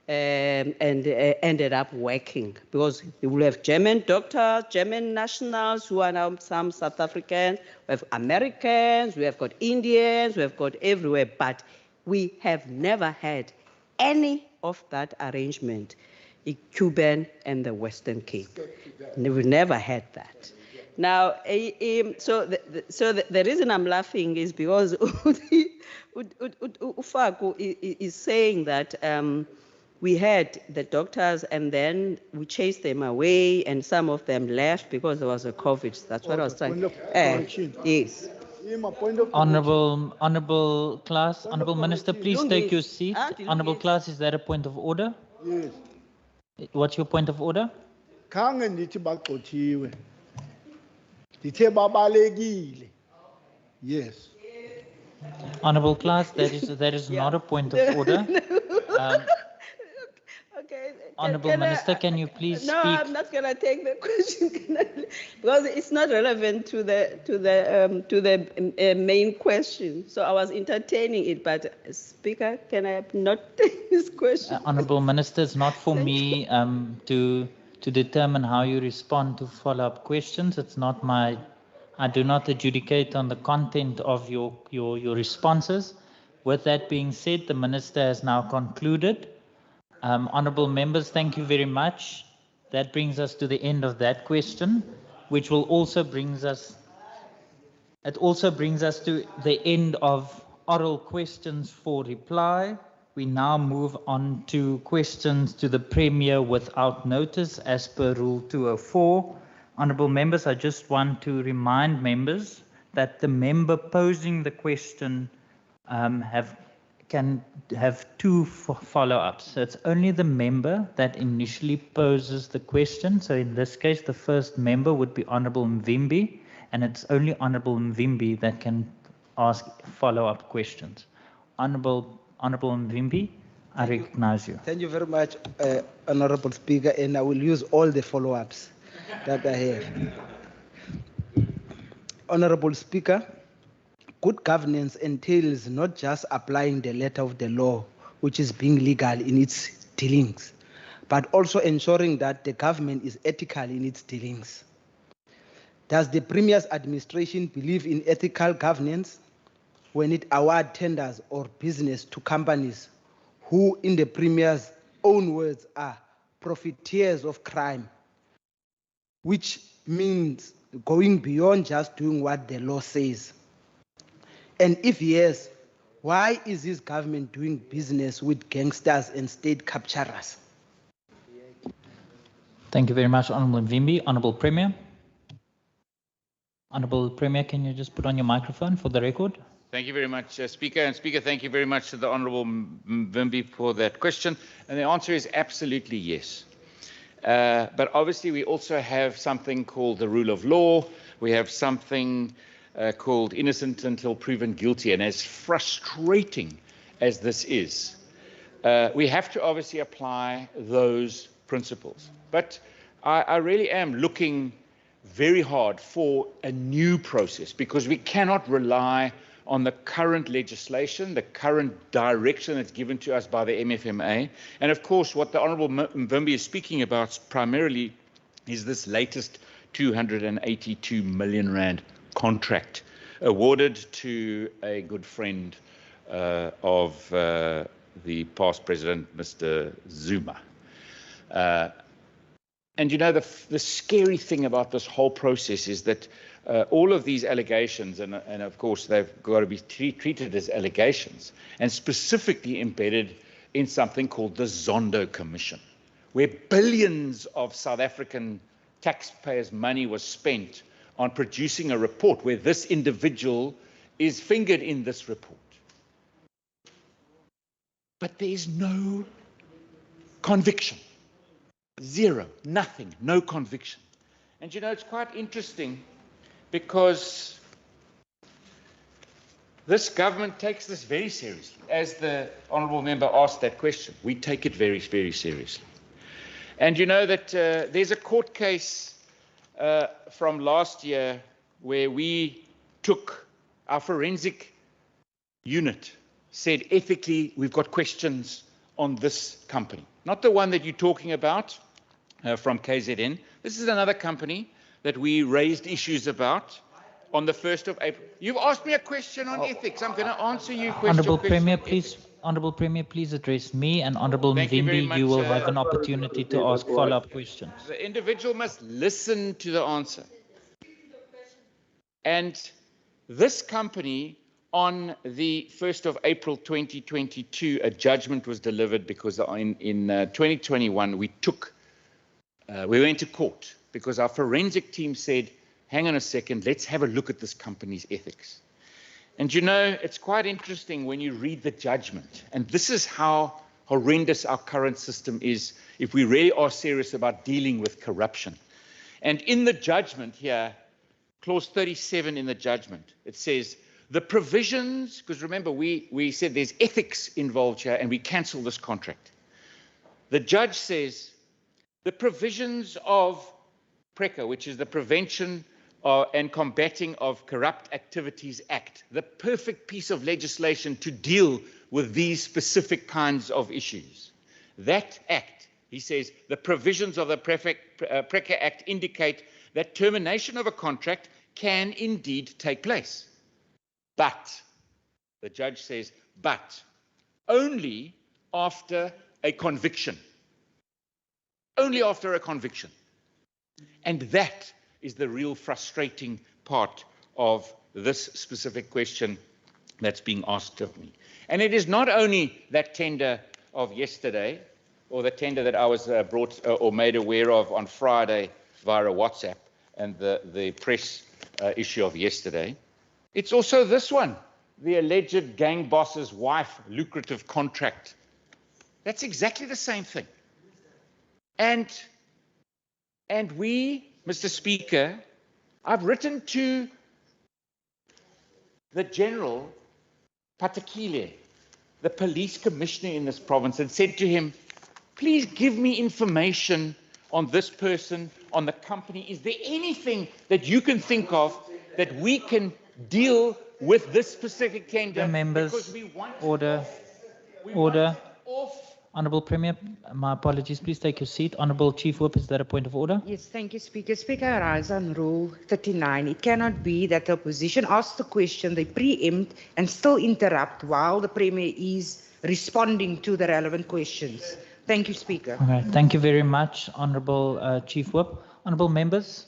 and ended up working, because we will have German doctors, German nationals who are now some South Africans, we have Americans, we have got Indians, we have got everywhere, but we have never had any of that arrangement in Cuban and the Western Cape. We've never had that. Now, so the reason I'm laughing is because Ufaku is saying that we had the doctors and then we chased them away and some of them left because there was a COVID. That's what I was trying. Yes. Honorable Class, Honorable Minister, please take your seat. Honorable Class, is that a point of order? Yes. What's your point of order? Khange ndithi bagxothiwe. Dithe babalekile. Yes. Honorable Class, that is not a point of order. Okay. Honorable Minister, can you please speak? No, I'm not going to take the question because it's not relevant to the main question. So I was entertaining it, but Speaker, can I not take this question? Honorable Minister, it's not for me to determine how you respond to follow-up questions. It's not my. I do not adjudicate on the content of your responses. With that being said, the Minister has now concluded. Honourable members, thank you very much. That brings us to the end of that question, which will also brings us. It also brings us to the end of oral questions for reply. We now move on to questions to the Premier without notice as per Rule 204. Honourable members, I just want to remind members that the member posing the question can have two follow-ups. So it's only the member that initially poses the question. So in this case, the first member would be Honourable Mvimbi, and it's only Honourable Mvimbi that can ask follow-up questions. Honourable Mvimbi, I recognize you. Thank you very much, Honourable Speaker, and I will use all the follow-ups that I have. Honourable Speaker, good governance entails not just applying the letter of the law, which is being legal in its dealings, but also ensuring that the government is ethical in its dealings. Does the Premier's administration believe in ethical governance when it awards tenders or business to companies who, in the Premier's own words, are profiteers of crime, which means going beyond just doing what the law says? And if yes, why is this government doing business with gangsters and state capturers? Thank you very much, Honourable Mvimbi. Honourable Premier. Honourable Premier, can you just put on your microphone for the record? Thank you very much, Speaker. And Speaker, thank you very much to the Honourable Mvimbi for that question. And the answer is absolutely yes. But obviously, we also have something called the rule of law. We have something called innocent until proven guilty. And as frustrating as this is, we have to obviously apply those principles. But I really am looking very hard for a new process, because we cannot rely on the current legislation, the current direction that's given to us by the MFMA. And of course, what the Honourable Mvimbi is speaking about primarily is this latest 282 million rand contract awarded to a good friend of the past president, Mr. Zuma. And you know, the scary thing about this whole process is that all of these allegations, and of course they've got to be treated as allegations, and specifically embedded in something called the Zondo Commission, where billions of South African taxpayers' money was spent on producing a report where this individual is fingered in this report. But there is no conviction. Zero, nothing, no conviction. And you know, it's quite interesting because this government takes this very seriously. As the Honourable Member asked that question, we take it very, very seriously. And you know that there's a court case from last year where we took our forensic unit, said ethically we've got questions on this company. Not the one that you're talking about from KZN. This is another company that we raised issues about on the 1st of April. You've asked me a question on ethics. I'm going to answer you Honourable Premier, please address me, and Honourable Mvimbi, you will have an opportunity to ask follow-up questions. The individual must listen to the answer. And this company, on the 1st of April 2022, a judgment was delivered because in 2021 we went to court because our forensic team said, hang on a second, let's have a look at this company's ethics. And you know, it's quite interesting when you read the judgment, and this is how horrendous our current system is if we really are serious about dealing with corruption. And in the judgment here, clause 37 in the judgment, it says, the provisions, because remember, we said there's ethics involved here and we cancel this contract. The judge says, the provisions of PRECA, which is the Prevention and Combating of Corrupt Activities Act, the perfect piece of legislation to deal with these specific kinds of issues. That act, he says, the provisions of the PRECA Act indicate that termination of a contract can indeed take place. But, the judge says, but only after a conviction. Only after a conviction. And that is the real frustrating part of this specific question that's being asked of me. And it is not only that tender of yesterday, or the tender that I was brought or made aware of on Friday via WhatsApp, and the press issue of yesterday. It's also this one, the alleged gang boss's wife lucrative contract. That's exactly the same thing. And we, Mr. Speaker, I've written to the General Patakile, the police commissioner in this province, and said to him, please give me information on this person, on the company. Is there anything that you can think of that we can deal with this specific tender? The members, because we want order. Honourable Premier, my apologies, please take your seat. Honourable Chief Whip, is that a point of order? Yes, thank you, Speaker. Speaker, I rise on Rule 39. It cannot be that the opposition asks the question, they preempt and still interrupt while the Premier is responding to the relevant questions. Thank you, Speaker. All right, thank you very much, Honourable Chief Whip. Honourable members,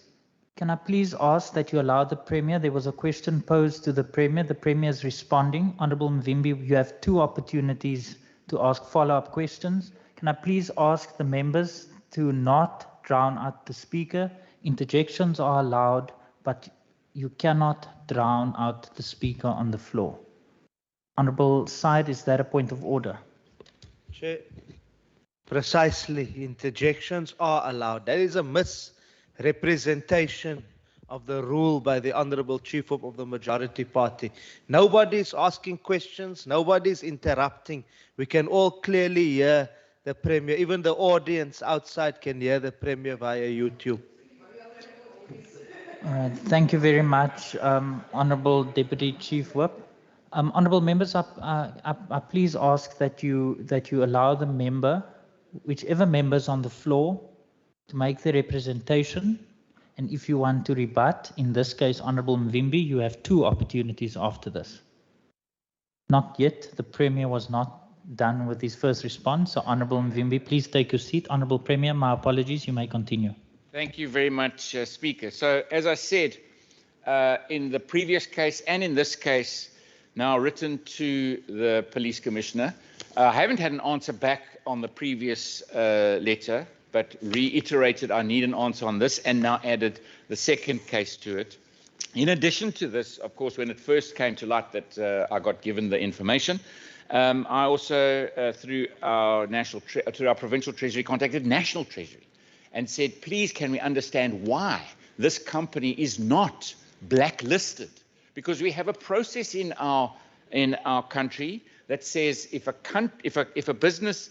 can I please ask that you allow the Premier? There was a question posed to the Premier. The Premier is responding. Honourable Mvimbi, you have two opportunities to ask follow-up questions. Can I please ask the members to not drown out the Speaker? Interjections are allowed, but you cannot drown out the Speaker on the floor. Honourable Said, is that a point of order? Chair, precisely, interjections are allowed. That is a misrepresentation of the rule by the Honourable Chief Whip of the Majority Party. Nobody is asking questions, nobody is interrupting. We can all clearly hear the Premier. Even the audience outside can hear the Premier via YouTube. All right, thank you very much, Honourable Deputy Chief Whip. Honourable members, I please ask that you allow the member, whichever members on the floor, to make the representation. And if you want to rebut, in this case, Honourable Mvimbi, you have 2 opportunities after this. Not yet. The Premier was not done with his first response. So Honourable Mvimbi, please take your seat. Honourable Premier, my apologies. You may continue. Thank you very much, Speaker. So as I said, in the previous case and in this case, now written to the Police Commissioner, I haven't had an answer back on the previous letter, but reiterated I need an answer on this and now added the second case to it. In addition to this, of course, when it first came to light that I got given the information, I also, through our Provincial Treasury, contacted National Treasury and said, please, can we understand why this company is not blacklisted? Because we have a process in our country that says if a business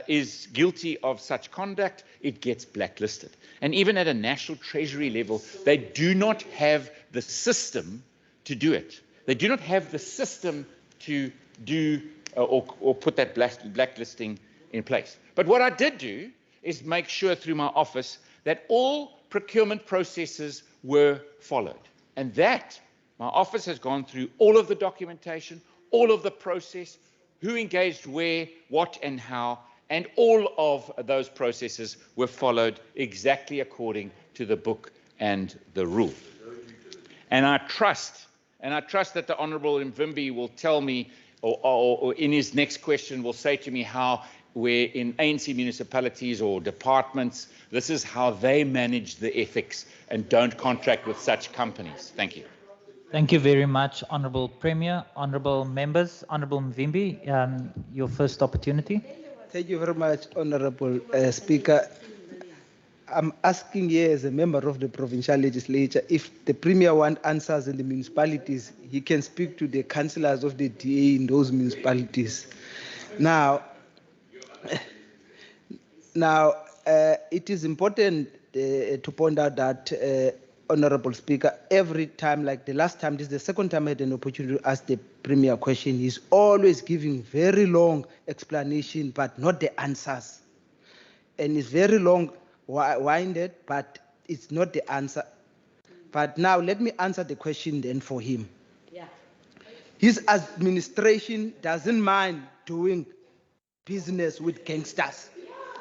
is guilty of such conduct, it gets blacklisted. And even at a National Treasury level, they do not have the system to do it. They do not have the system to do or put that blacklisting in place. But what I did do is make sure through my office that all procurement processes were followed. And that, my office has gone through all of the documentation, all of the process, who engaged where, what and how, and all of those processes were followed exactly according to the book and the rule. And I trust that the Honourable Mvimbi will tell me, or in his next question will say to me how, where in ANC municipalities or departments, this is how they manage the ethics and don't contract with such companies. Thank you. Thank you very much, Honourable Premier. Honourable members, Honourable Mvimbi, your first opportunity. Thank you very much, Honourable Speaker. I'm asking here as a member of the Provincial Legislature, if the Premier wants answers in the municipalities, he can speak to the councillors of the DA in those municipalities. Now, it is important to point out that, Honourable Speaker, every time, like the last time, this is the second time I had an opportunity to ask the Premier a question, he's always giving very long explanation, but not the answers. And it's very long-winded, but it's not the answer. But now let me answer the question then for him. Yeah. His administration doesn't mind doing business with gangsters.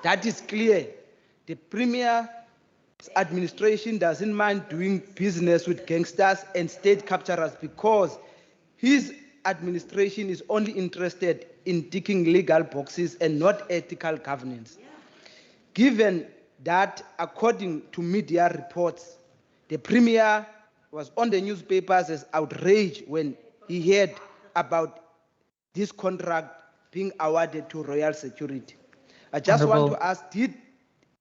That is clear. The Premier's administration doesn't mind doing business with gangsters and state capturers because his administration is only interested in ticking legal boxes and not ethical governance. Given that, according to media reports, the Premier was on the newspapers as outraged when he heard about this contract being awarded to Royal Security. I just want to ask, did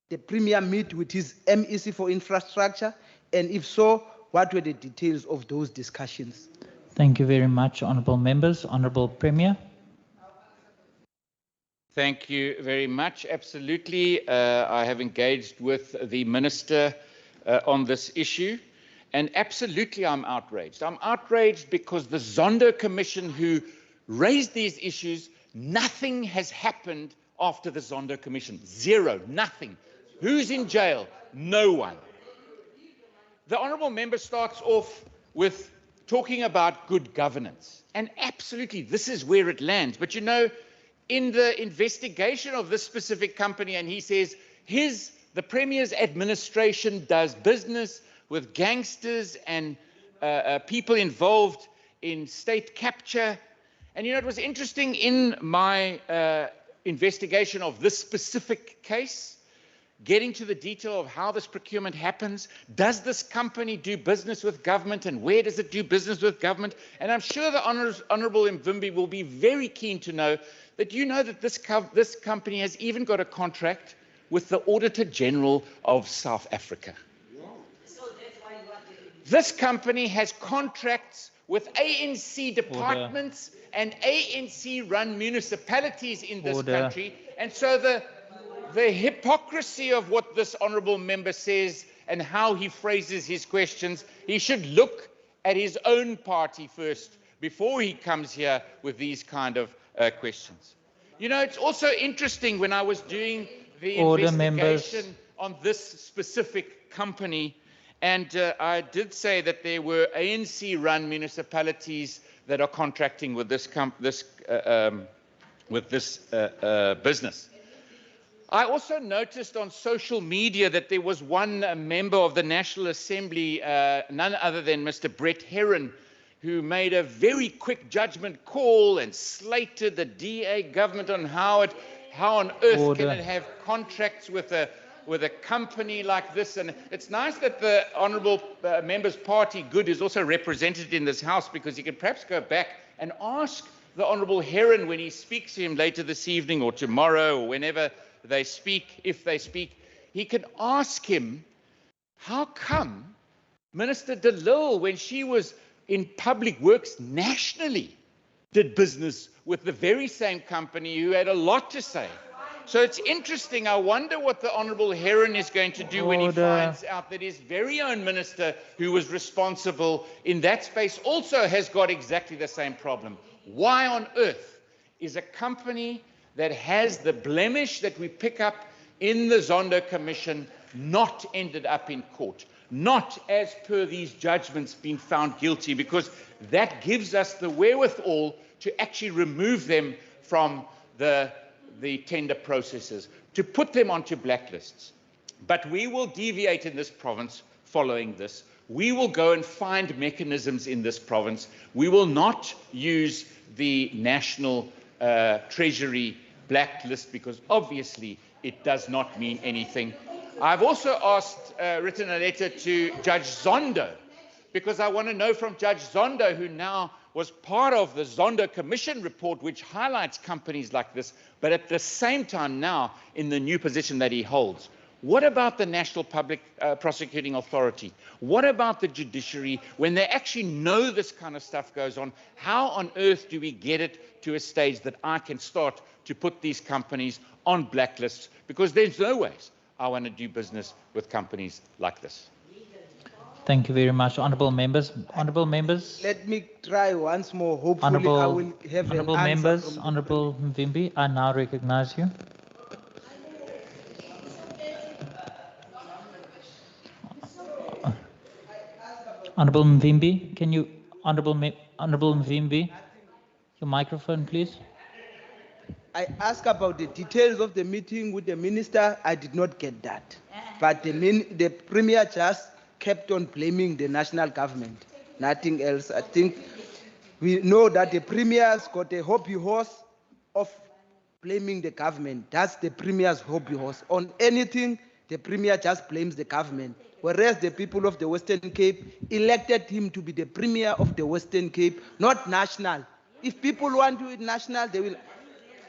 the Premier meet with his MEC for infrastructure? And if so, what were the details of those discussions? Thank you very much, Honourable members. Honourable Premier. Thank you very much. Absolutely. I have engaged with the Minister on this issue. And absolutely, I'm outraged. I'm outraged because the Zondo Commission who raised these issues, nothing has happened after the Zondo Commission. Zero, nothing. Who's in jail? No one. The Honourable Member starts off with talking about good governance. And absolutely, this is where it lands. But you know, in the investigation of this specific company, and he says, the Premier's administration does business with gangsters and people involved in state capture. And you know, it was interesting in my investigation of this specific case, getting to the detail of how this procurement happens. Does this company do business with government, and where does it do business with government? And I'm sure the Honourable Mvimbi will be very keen to know that you know that this company has even got a contract with the Auditor General of South Africa. This company has contracts with ANC departments and ANC-run municipalities in this country. And so the hypocrisy of what this honourable member says and how he phrases his questions, he should look at his own party first before he comes here with these kind of questions. You know, it's also interesting when I was doing the investigation on this specific company, and I did say that there were ANC-run municipalities that are contracting with this business. I also noticed on social media that there was one member of the National Assembly, none other than Mr. Brett Herron, who made a very quick judgment call and slated the DA government on how on earth can it have contracts with a company like this. And it's nice that the Honourable Member's Party, Good, is also represented in this House, because he can perhaps go back and ask the Honourable Herron when he speaks to him later this evening or tomorrow or whenever they speak, if they speak, he can ask him, how come Minister de Lille, when she was in public works nationally, did business with the very same company who had a lot to say? So it's interesting. I wonder what the Honourable Herron is going to do when he finds out that his very own minister, who was responsible in that space, also has got exactly the same problem. Why on earth is a company that has the blemish that we pick up in the Zondo Commission not ended up in court, not as per these judgments been found guilty, because that gives us the wherewithal to actually remove them from the tender processes, to put them onto blacklists. But we will deviate in this province following this. We will go and find mechanisms in this province. We will not use the National Treasury blacklist, because obviously it does not mean anything. I've also written a letter to Judge Zondo, because I want to know from Judge Zondo, who now was part of the Zondo Commission report, which highlights companies like this, but at the same time now in the new position that he holds. What about the National Public Prosecuting Authority? What about the judiciary when they actually know this kind of stuff goes on? How on earth do we get it to a stage that I can start to put these companies on blacklists? Because there's no ways I want to do business with companies like this. Thank you very much, honourable members. Honourable members. Let me try once more. Hopefully, I will have an honourable answer members. from Honourable Mvimbi, I now recognise you. Honourable Mvimbi, can you, Honourable Mvimbi, your microphone, please. I asked about the details of the meeting with the minister. I did not get that. But the Premier just kept on blaming the national government. Nothing else. I think we know that the Premier's got a hobby horse of blaming the government. That's the Premier's hobby horse. On anything, the Premier just blames the government. Whereas the people of the Western Cape elected him to be the Premier of the Western Cape, not national. If people want to be national, they will.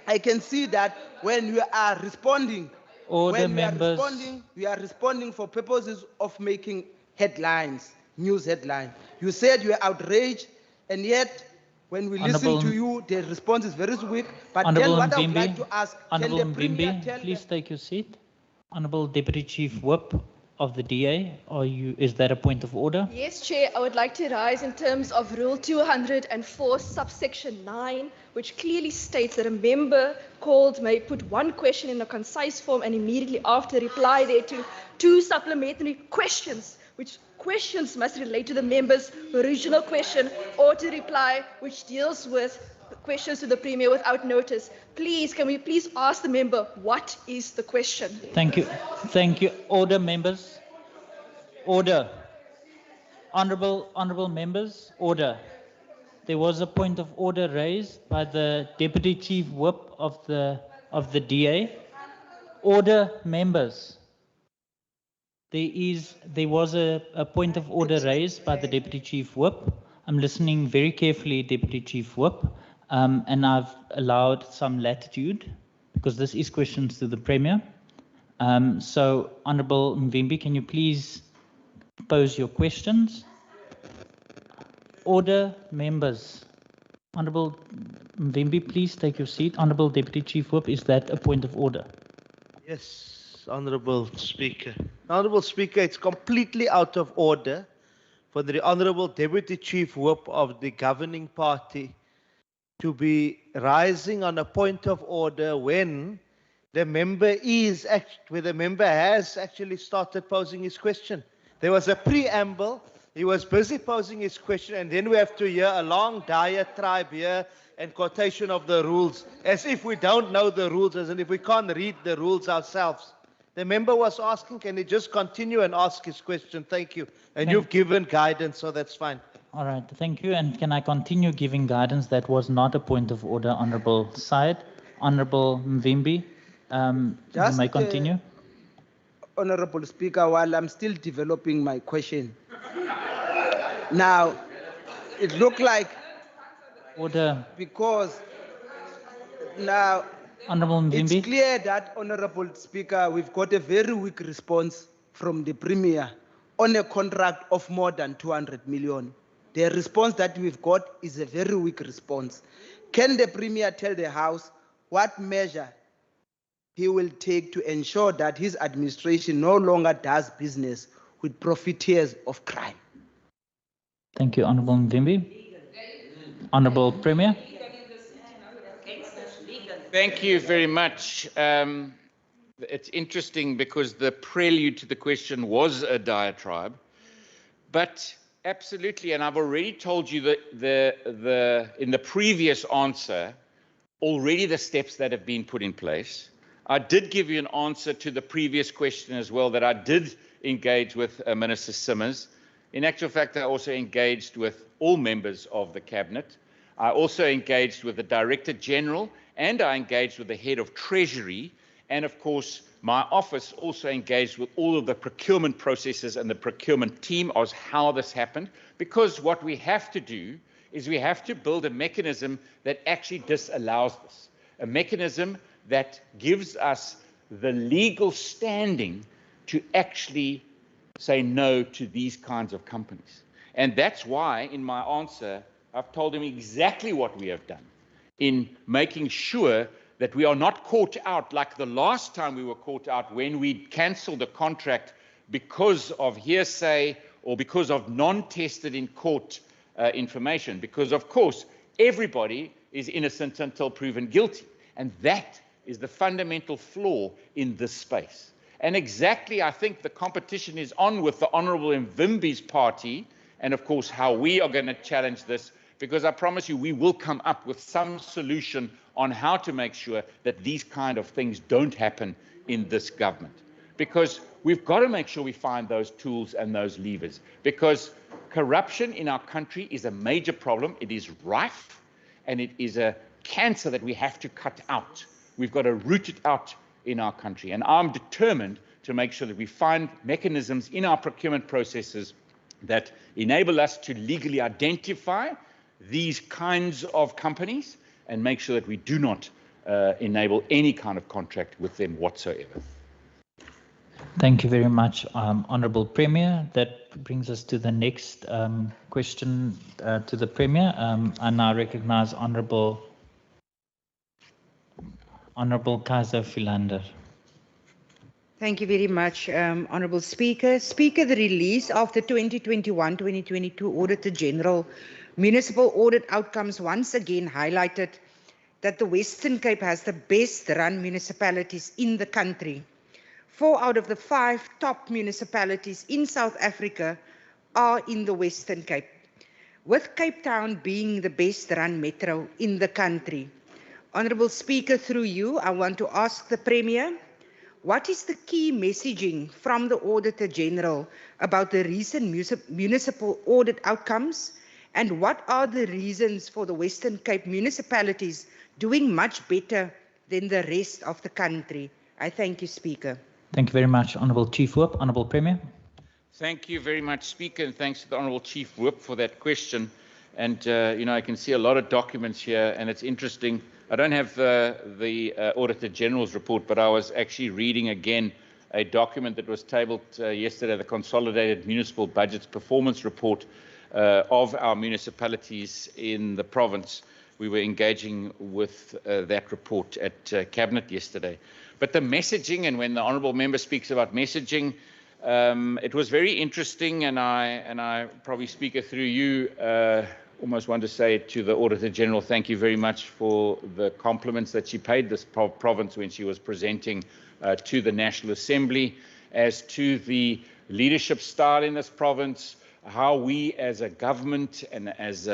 I can see that when we are responding, we are responding for purposes of making headlines, news headlines. You said you are outraged, and yet when we listen to you, the response is very weak. But then what I would like to ask, Honourable can the Premier Mvimbi, tell please take your seat. Honourable Deputy Chief Whip of the DA, is that a point of order? Yes, Chair, I would like to rise in terms of Rule 204, subsection 9, which clearly states that a member called may put one question in a concise form and immediately after reply thereto two supplementary questions, which questions must relate to the member's original question or to reply, which deals with questions to the Premier without notice. Please, can we please ask the member, what is the question? Thank you. Thank you. Order, members. Order. Honourable members, order. There was a point of order raised by the Deputy Chief Whip of the DA. Order, members. There was a point of order raised by the Deputy Chief Whip. I'm listening very carefully, Deputy Chief Whip. And I've allowed some latitude because this is questions to the Premier. So, Honourable Mvimbi, can you please pose your questions? Order, members. Honourable Mvimbi, please take your seat. Honourable Deputy Chief Whip, is that a point of order? Yes, Honourable Speaker. Honourable Speaker, it's completely out of order for the Honourable Deputy Chief Whip of the governing party to be rising on a point of order when the member has actually started posing his question. There was a preamble, he was busy posing his question, and then we have to hear a long diatribe here and quotation of the rules, as if we don't know the rules, as if we can't read the rules ourselves. The member was asking, can he just continue and ask his question? Thank you. And you've given guidance, so that's fine. All right, thank you. And can I continue giving guidance? That was not a point of order, Honourable Syed. Honourable Mvimbi, you may continue. Honourable Speaker, while I'm still developing my question. Now, it looked like order, because now Honourable Mvimbi, it's clear that, Honourable Speaker, we've got a very weak response from the Premier on a contract of more than 200 million. The response that we've got is a very weak response. Can the Premier tell the House what measure he will take to ensure that his administration no longer does business with profiteers of crime? Thank you, Honourable Mvimbi. Honourable Premier. Thank you very much. It's interesting because the prelude to the question was a diatribe, but absolutely, and I've already told you that in the previous answer, already the steps that have been put in place. I did give you an answer to the previous question as well, that I did engage with Minister Simmers. In actual fact, I also engaged with all members of the Cabinet. I also engaged with the Director General, and I engaged with the Head of Treasury, and of course, my office also engaged with all of the procurement processes and the procurement team as how this happened, because what we have to do is we have to build a mechanism that actually disallows this, a mechanism that gives us the legal standing to actually say no to these kinds of companies. And that's why in my answer, I've told him exactly what we have done in making sure that we are not caught out like the last time we were caught out when we cancelled a contract because of hearsay or because of non-tested in court information. Because, of course, everybody is innocent until proven guilty. And that is the fundamental flaw in this space. And exactly, I think the competition is on with the Honourable Mvimbi's party, and of course, how we are going to challenge this, because I promise you, we will come up with some solution on how to make sure that these kind of things don't happen in this government. Because we've got to make sure we find those tools and those levers, because corruption in our country is a major problem. It is rife, and it is a cancer that we have to cut out. We've got to root it out in our country. And I'm determined to make sure that we find mechanisms in our procurement processes that enable us to legally identify these kinds of companies and make sure that we do not enable any kind of contract with them whatsoever. Thank you very much, Honourable Premier. That brings us to the next question to the Premier. I now recognise Honourable Kaiser Philander. Thank you very much, Honourable Speaker. Speaker, the release of the 2021-2022 Auditor General Municipal Audit Outcomes once again highlighted that the Western Cape has the best run municipalities in the country. 4 out of the 5 top municipalities in South Africa are in the Western Cape, with Cape Town being the best run metro in the country. Honourable Speaker, through you, I want to ask the Premier, what is the key messaging from the Auditor General about the recent municipal audit outcomes, and what are the reasons for the Western Cape municipalities doing much better than the rest of the country? I thank you, Speaker. Thank you very much, Honourable Chief Whip. Honourable Premier. Thank you very much, Speaker, and thanks to the Honourable Chief Whip for that question. And, I can see a lot of documents here, and it's interesting. I don't have the Auditor General's report, but I was actually reading again a document that was tabled yesterday, the Consolidated Municipal Budgets Performance Report of our municipalities in the province. We were engaging with that report at Cabinet yesterday. But the messaging, and when the Honourable Member speaks about messaging, It was very interesting, and I probably, Speaker, through you, almost want to say to the Auditor General, thank you very much for the compliments that she paid this province when she was presenting to the National Assembly as to the leadership style in this province, how we as a government and as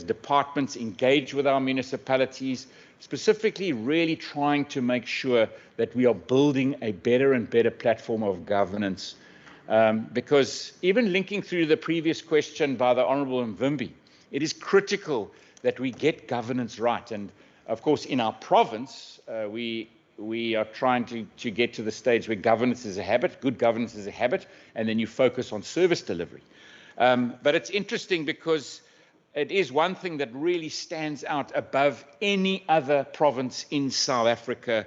departments engage with our municipalities, specifically really trying to make sure that we are building a better and better platform of governance. Because even linking through the previous question by the Honourable Mvimbi, it is critical that we get governance right. And of course, in our province, we are trying to get to the stage where governance is a habit, good governance is a habit, and then you focus on service delivery. But it's interesting because it is one thing that really stands out above any other province in South Africa,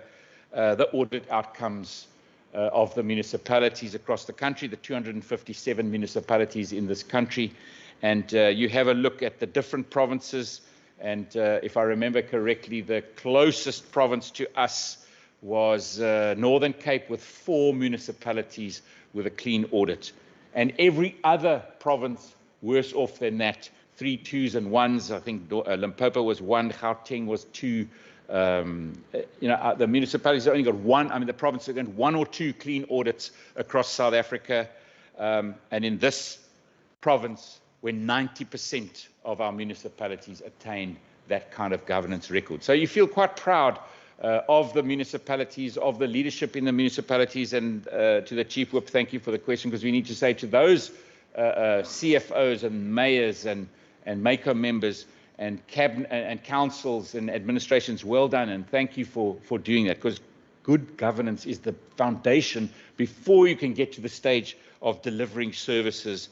the audit outcomes of the municipalities across the country, the 257 municipalities in this country. And you have a look at the different provinces, and if I remember correctly, the closest province to us was Northern Cape, with 4 municipalities with a clean audit. And every other province worse off than that, 3 2s and 1s. I think Limpopo was 1, Gauteng was 2. The municipalities have only got 1. I mean, the province have got 1 or 2 clean audits across South Africa. And in this province, when 90% of our municipalities attain that kind of governance record. So you feel quite proud of the municipalities, of the leadership in the municipalities, and to the Chief Whip, thank you for the question, because we need to say to those CFOs and mayors and MACO members and cabinet and councils and administrations, well done, and thank you for doing that, because good governance is the foundation before you can get to the stage of delivering services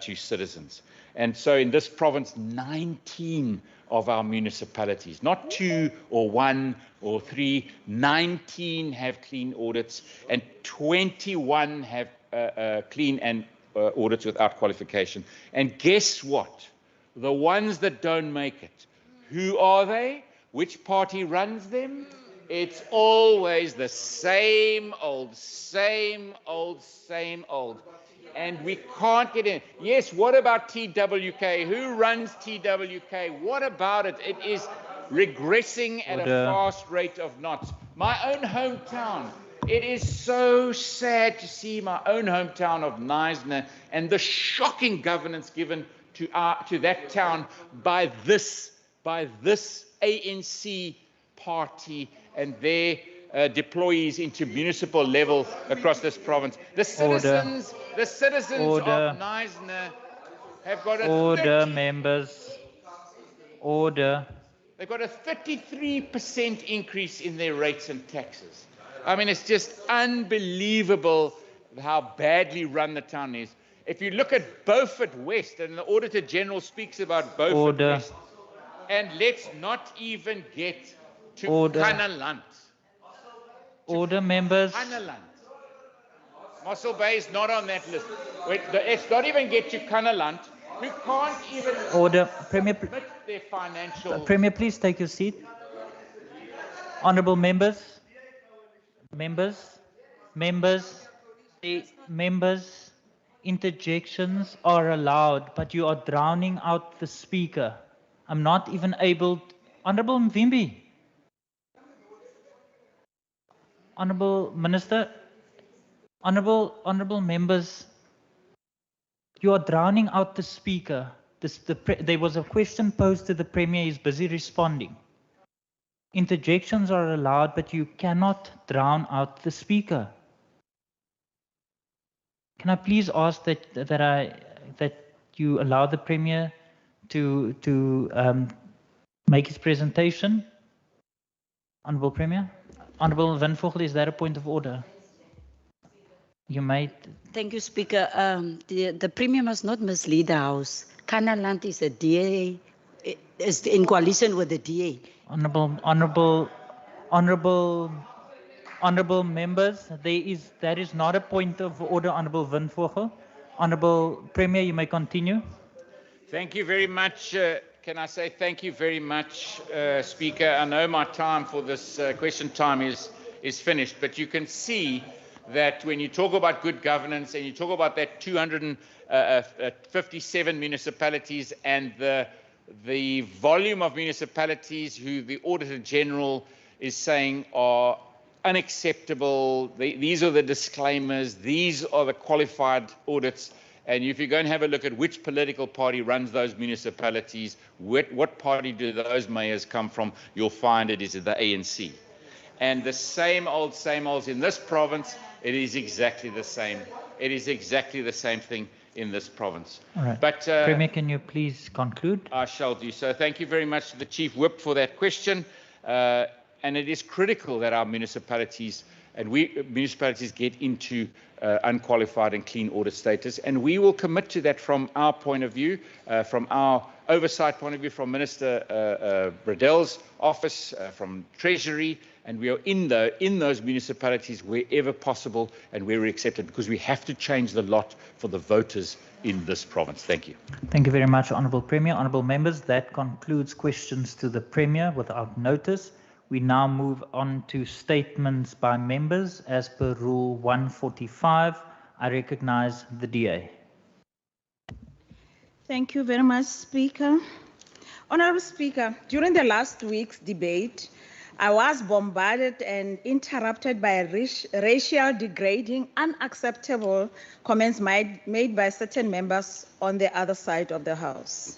to citizens. And so in this province, 19 of our municipalities, not 2 or 1 or 3, 19 have clean audits, and 21 have clean and audits without qualification. And guess what? The ones that don't make it, who are they? Which party runs them? It's always the same old, same old, same old. And we can't get in. Yes, what about TWK? Who runs TWK? What about it? It is regressing at a fast rate of knots. My own hometown, it is so sad to see my own hometown of Knysna and the shocking governance given to that town by this ANC party and their deployees into municipal level across this province. The citizens of Knysna have got a members. Order. They've got a 33% increase in their rates and taxes. I mean, it's just unbelievable how badly run the town is. If you look at Beaufort West, and the Auditor General speaks about Beaufort West, and let's not even get to Kannaland. Order, members. Kannaland. Mossel Bay is not on that list. Let's not even get to Kannaland, who can't even admit their financial... Premier, please take your seat. Honourable members. Interjections are allowed, but you are drowning out the speaker. I'm not even able... Honourable Mvimbi. Honourable Minister. Honourable members. You are drowning out the speaker. There was a question posed to the Premier. He's busy responding. Interjections are allowed, but you cannot drown out the speaker. Can I please ask that you allow the Premier to make his presentation? Honourable Premier. Honourable Windvogel, is that a point of order? You may. Thank you, Speaker. The Premier must not mislead the House. Kannaland is a DA, is in coalition with the DA. Honourable members, that is not a point of order, Honourable Windvogel. Honourable Premier, you may continue. Thank you very much. Can I say thank you very much, Speaker? I know my time for this question time is finished, but you can see that when you talk about good governance and you talk about that 257 municipalities and the volume of municipalities who the Auditor General is saying are unacceptable, these are the disclaimers, these are the qualified audits. And if you go and have a look at which political party runs those municipalities, what party do those mayors come from, you'll find it is the ANC. And the same olds in this province, it is exactly the same. It is exactly the same thing in this province. All right. But Premier, can you please conclude? I shall do so. Thank you very much to the Chief Whip for that question. And it is critical that our municipalities get into unqualified and clean audit status. And we will commit to that from our point of view, from our oversight point of view, from Minister Bradell's office, from Treasury, and we are in those municipalities wherever possible and where we're accepted, because we have to change the lot for the voters in this province. Thank you. Thank you very much, Honourable Premier. Honourable members, that concludes questions to the Premier without notice. We now move on to statements by members as per Rule 145. I recognise the DA. Thank you very much, Speaker. Honourable Speaker, during the last week's debate, I was bombarded and interrupted by racial degrading, unacceptable comments made by certain members on the other side of the House.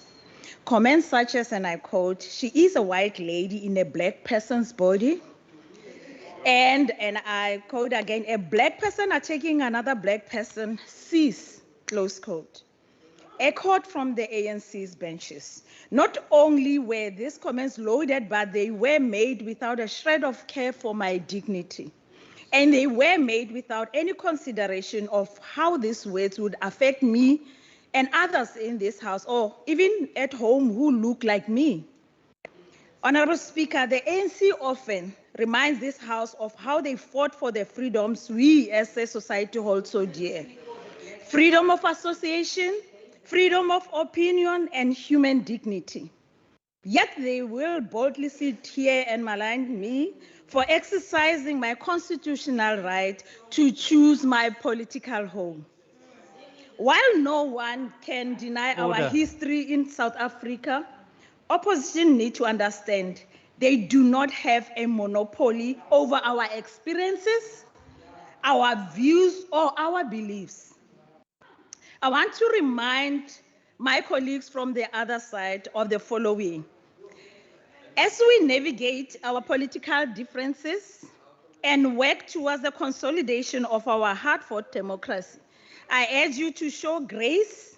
Comments such as, and I quote, "She is a white lady in a black person's body." And I quote again, "A black person attacking another black person, cease," close quote. Echoed from the ANC's benches. Not only were these comments loaded, but they were made without a shred of care for my dignity. And they were made without any consideration of how these words would affect me and others in this House, or even at home who look like me. Honourable Speaker, the ANC often reminds this House of how they fought for the freedoms we as a society hold so dear. Freedom of association, freedom of opinion, and human dignity. Yet they will boldly sit here and malign me for exercising my constitutional right to choose my political home. While no one can deny our history in South Africa, opposition need to understand they do not have a monopoly over our experiences, our views, or our beliefs. I want to remind my colleagues from the other side of the following. As we navigate our political differences and work towards the consolidation of our hard-fought democracy, I urge you to show grace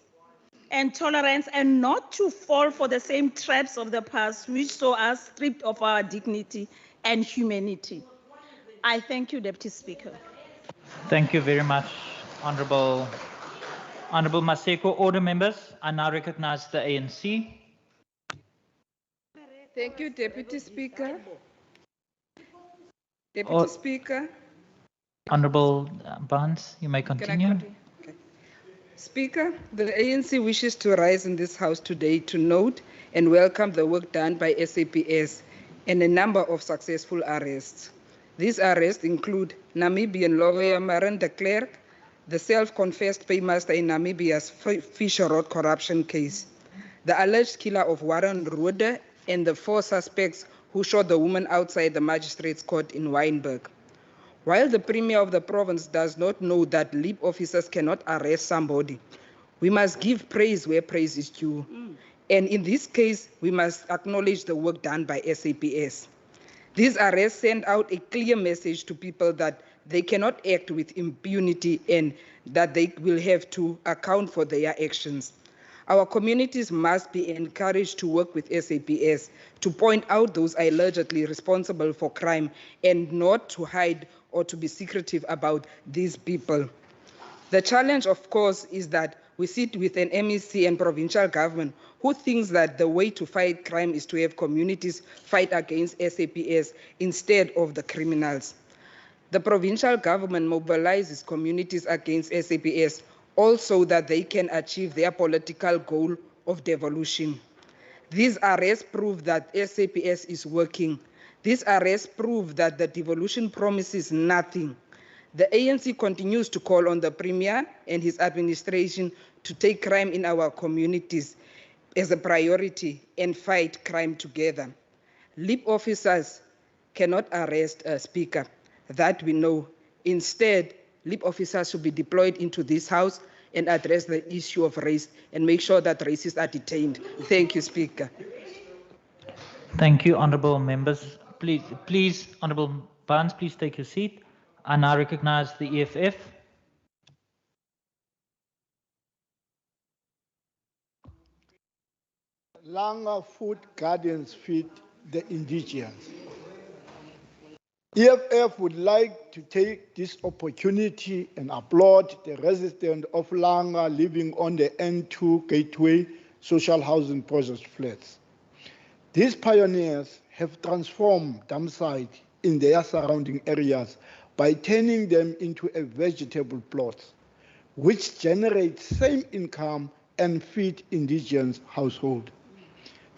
and tolerance and not to fall for the same traps of the past which saw us stripped of our dignity and humanity. I thank you, Deputy Speaker. Thank you very much, Honourable Maseko. Order, members. I now recognise the ANC. Thank you, Deputy Speaker. Deputy Speaker. Honourable Barnes, you may continue. Speaker, the ANC wishes to rise in this House today to note and welcome the work done by SAPS and a number of successful arrests. These arrests include Namibian lawyer Maren de Klerk, the self-confessed paymaster in Namibia's Fisher Road corruption case, the alleged killer of Warren Rode, and the 4 suspects who shot the woman outside the magistrate's court in Wynberg. While the Premier of the province does not know that LEAP officers cannot arrest somebody, we must give praise where praise is due. And in this case, we must acknowledge the work done by SAPS. These arrests send out a clear message to people that they cannot act with impunity and that they will have to account for their actions. Our communities must be encouraged to work with SAPS to point out those allegedly responsible for crime and not to hide or to be secretive about these people. The challenge, of course, is that we sit with an MEC and provincial government who thinks that the way to fight crime is to have communities fight against SAPS instead of the criminals. The provincial government mobilizes communities against SAPS also that they can achieve their political goal of devolution. These arrests prove that SAPS is working. These arrests prove that the devolution promises nothing. The ANC continues to call on the Premier and his administration to take crime in our communities as a priority and fight crime together. LEAP officers cannot arrest a speaker, that we know. Instead, LEAP officers should be deployed into this House and address the issue of race and make sure that racists are detained. Thank you, Speaker. Thank you, honourable members. Please, Honourable Barnes, please take your seat. I now recognise the EFF. Langa Food Gardens feed the indigenous. EFF would like to take this opportunity and applaud the residents of Langa living on the N2 Gateway social housing project flats. These pioneers have transformed dam sites in their surrounding areas by turning them into a vegetable plot, which generates same income and feed indigenous households.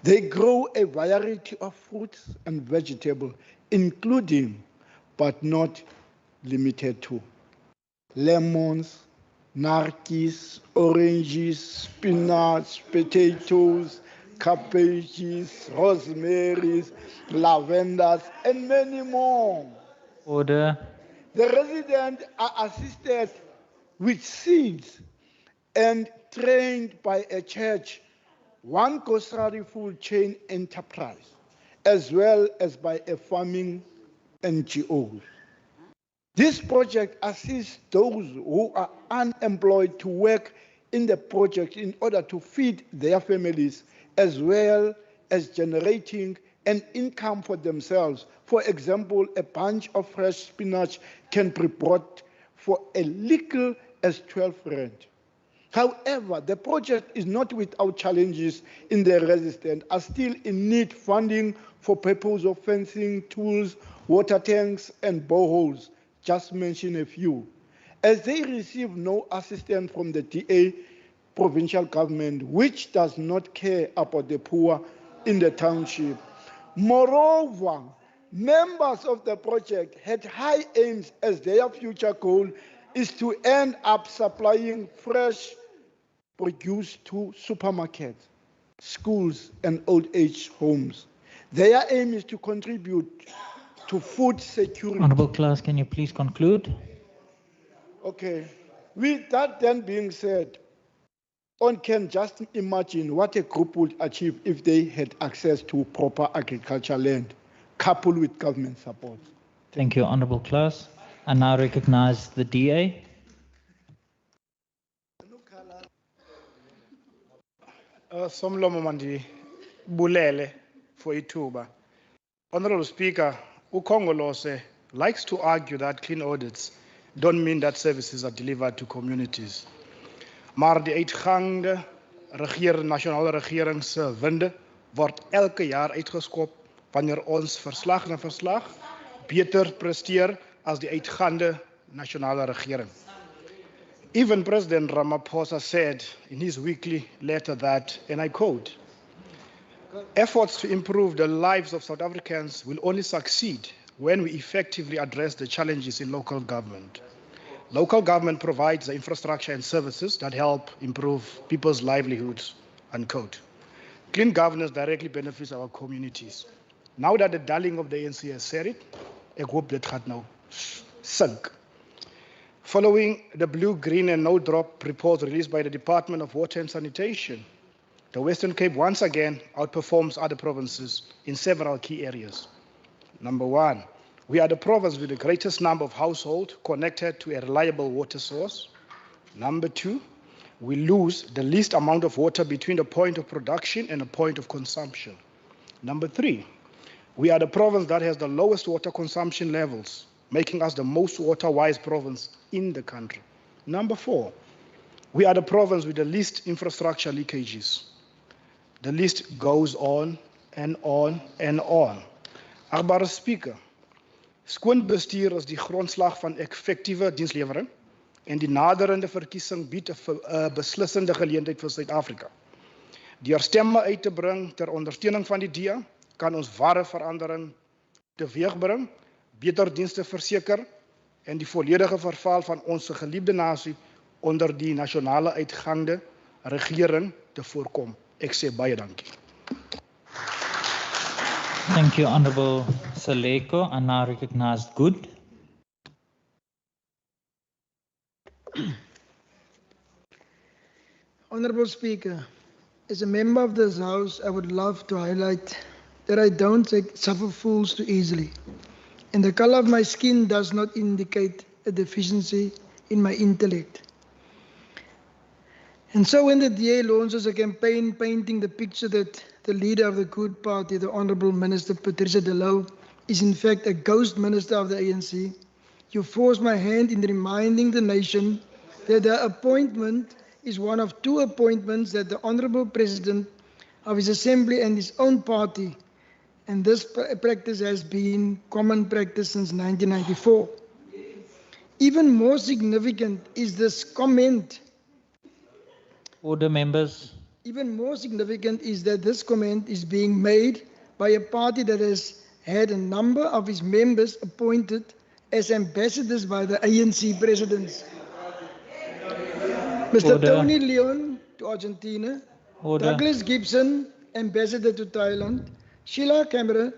They grow a variety of fruits and vegetables, including, but not limited to, lemons, narcis, oranges, spinach, potatoes, cabbages, rosemaries, lavenders, and many more. Order. The residents are assisted with seeds and trained by a church, one grocery food chain enterprise, as well as by a farming NGO. This project assists those who are unemployed to work in the project in order to feed their families, as well as generating an income for themselves. For example, a bunch of fresh spinach can be bought for as little as 12 rand. However, the project is not without challenges in the residents are still in need funding for purpose of fencing, tools, water tanks, and boreholes, just mention a few. As they receive no assistance from the DA provincial government, which does not care about the poor in the township. Moreover, members of the project had high aims as their future goal is to end up supplying fresh produce to supermarkets, schools, and old age homes. Their aim is to contribute to food security. Honourable Class, can you please conclude? Okay. With that then being said, one can just imagine what a group would achieve if they had access to proper agricultural land, coupled with government support. Thank you, Honourable Class. I now recognise the DA. Somlomo mandi bulele for ithuba. Honourable Speaker, uKhongolose likes to argue that clean audits don't mean that services are delivered to communities. Maar die uitgaande nasionale regering se winde word elke jaar uitgeskop wanneer ons verslag na verslag beter presteer as die uitgaande nasionale regering. Even President Ramaphosa said in his weekly letter that, and I quote, efforts to improve the lives of South Africans will only succeed when we effectively address the challenges in local government. Local government provides the infrastructure and services that help improve people's livelihoods, unquote. Clean governance directly benefits our communities. Now that the darling of the ANC has said it, I hope that gaat nou sink. Following the blue, green, and no drop report released by the Department of Water and Sanitation, the Western Cape once again outperforms other provinces in several key areas. Number one, we are the province with the greatest number of households connected to a reliable water source. Number two, we lose the least amount of water between the point of production and the point of consumption. Number three, we are the province that has the lowest water consumption levels, making us the most water-wise province in the country. Number four, we are the province with the least infrastructure leakages. The list goes on and on and on. Agbare Speaker, skoon bestuur is die grondslag van effektiewe dienslewering en die naderende verkiesing bied 'n beslissende geleentheid vir Suid-Afrika. Deur stemme uit te bring ter ondersteuning van die DA kan ons ware verandering teweegbring, beter dienste verseker en die volledige verval van onze geliefde nasie onder die nasionale uitgaande regering te voorkom. Ek sê baie dankie. Thank you, Honorable Saleko. I now recognize Good. Honorable Speaker, as a member of this House, I would love to highlight that I don't suffer fools too easily, and the color of my skin does not indicate a deficiency in my intellect. And so when the DA launches a campaign painting the picture that the leader of the Good Party, the Honorable Minister Patricia de Lille, is in fact a ghost minister of the ANC, you force my hand in reminding the nation that the appointment is one of two appointments that the Honorable President of his Assembly and his own party, and this practice has been common practice since 1994. Even more significant is this comment. Order, members. Even more significant is that this comment is being made by a party that has had a number of its members appointed as ambassadors by the ANC presidents. Mr. Order. Tony Leon to Argentina, Order. Douglas Gibson, ambassador to Thailand, Sheila Kamera,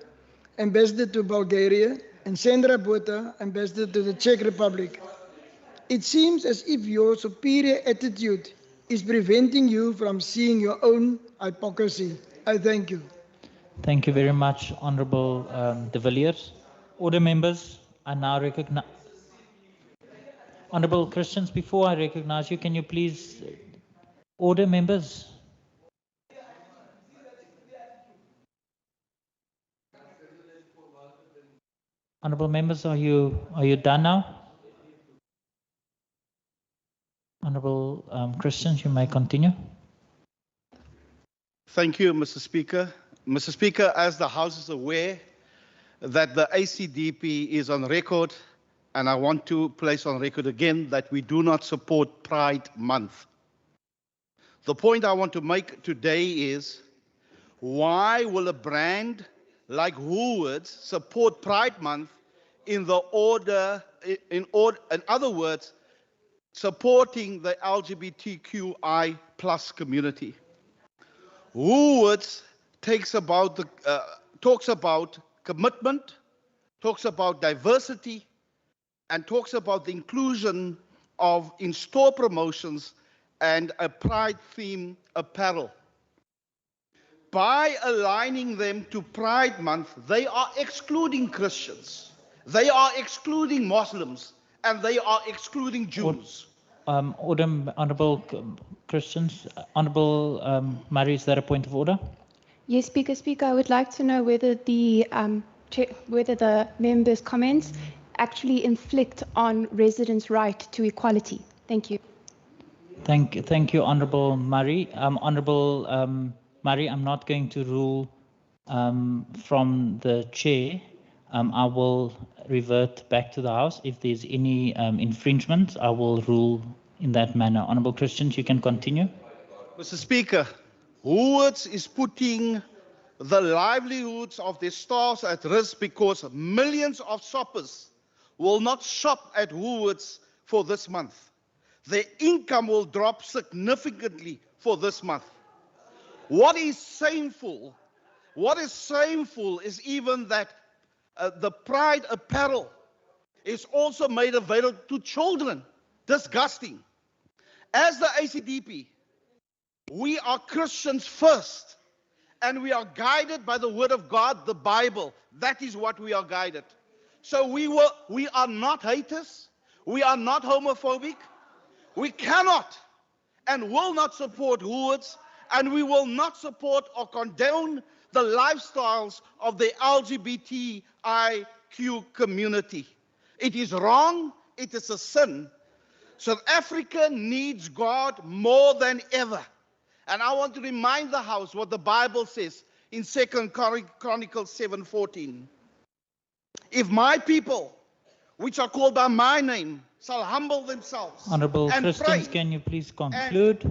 ambassador to Bulgaria, and Sandra Botha, ambassador to the Czech Republic. It seems as if your superior attitude is preventing you from seeing your own hypocrisy. I thank you. Thank you very much, Honorable de Villiers. Order, members. I now recognize. Honorable Christians, before I recognize you, can you please order, members? Honorable members, are you done now? Honorable Christians, you may continue. Thank you, Mr. Speaker. Mr. Speaker, as the House is aware that the ACDP is on record, and I want to place on record again that we do not support Pride Month. The point I want to make today is, why will a brand like Woolworths support Pride Month in other words, supporting the LGBTQI plus community? Woolworths talks about commitment, talks about diversity, and talks about the inclusion of in-store promotions and a pride-themed apparel. By aligning them to Pride Month, they are excluding Christians, they are excluding Muslims, and they are excluding Jews. Honorable Christians, Honorable Murray, is that a point of order? Yes, Speaker. I would like to know whether the members' comments actually inflict on residents' right to equality. Thank you. Thank you, Honorable Murray. Honorable Murray, I'm not going to rule from the chair. I will revert back to the House. If there's any infringement, I will rule in that manner. Honorable Christians, you can continue. Mr. Speaker, Woolworths is putting the livelihoods of their stores at risk because millions of shoppers will not shop at Woolworths for this month. Their income will drop significantly for this month. What is shameful is even that the Pride apparel is also made available to children. Disgusting. As the ACDP, we are Christians first, and we are guided by the Word of God, the Bible. That is what we are guided. So we are not haters. We are not homophobic. We cannot and will not support Woolworths, and we will not support or condone the lifestyles of the LGBTIQ community. It is wrong. It is a sin. South Africa needs God more than ever. And I want to remind the House what the Bible says in 2 Chronicles 7:14. If my people, which are called by my name, shall humble themselves Honorable and Christians, pray can you please conclude?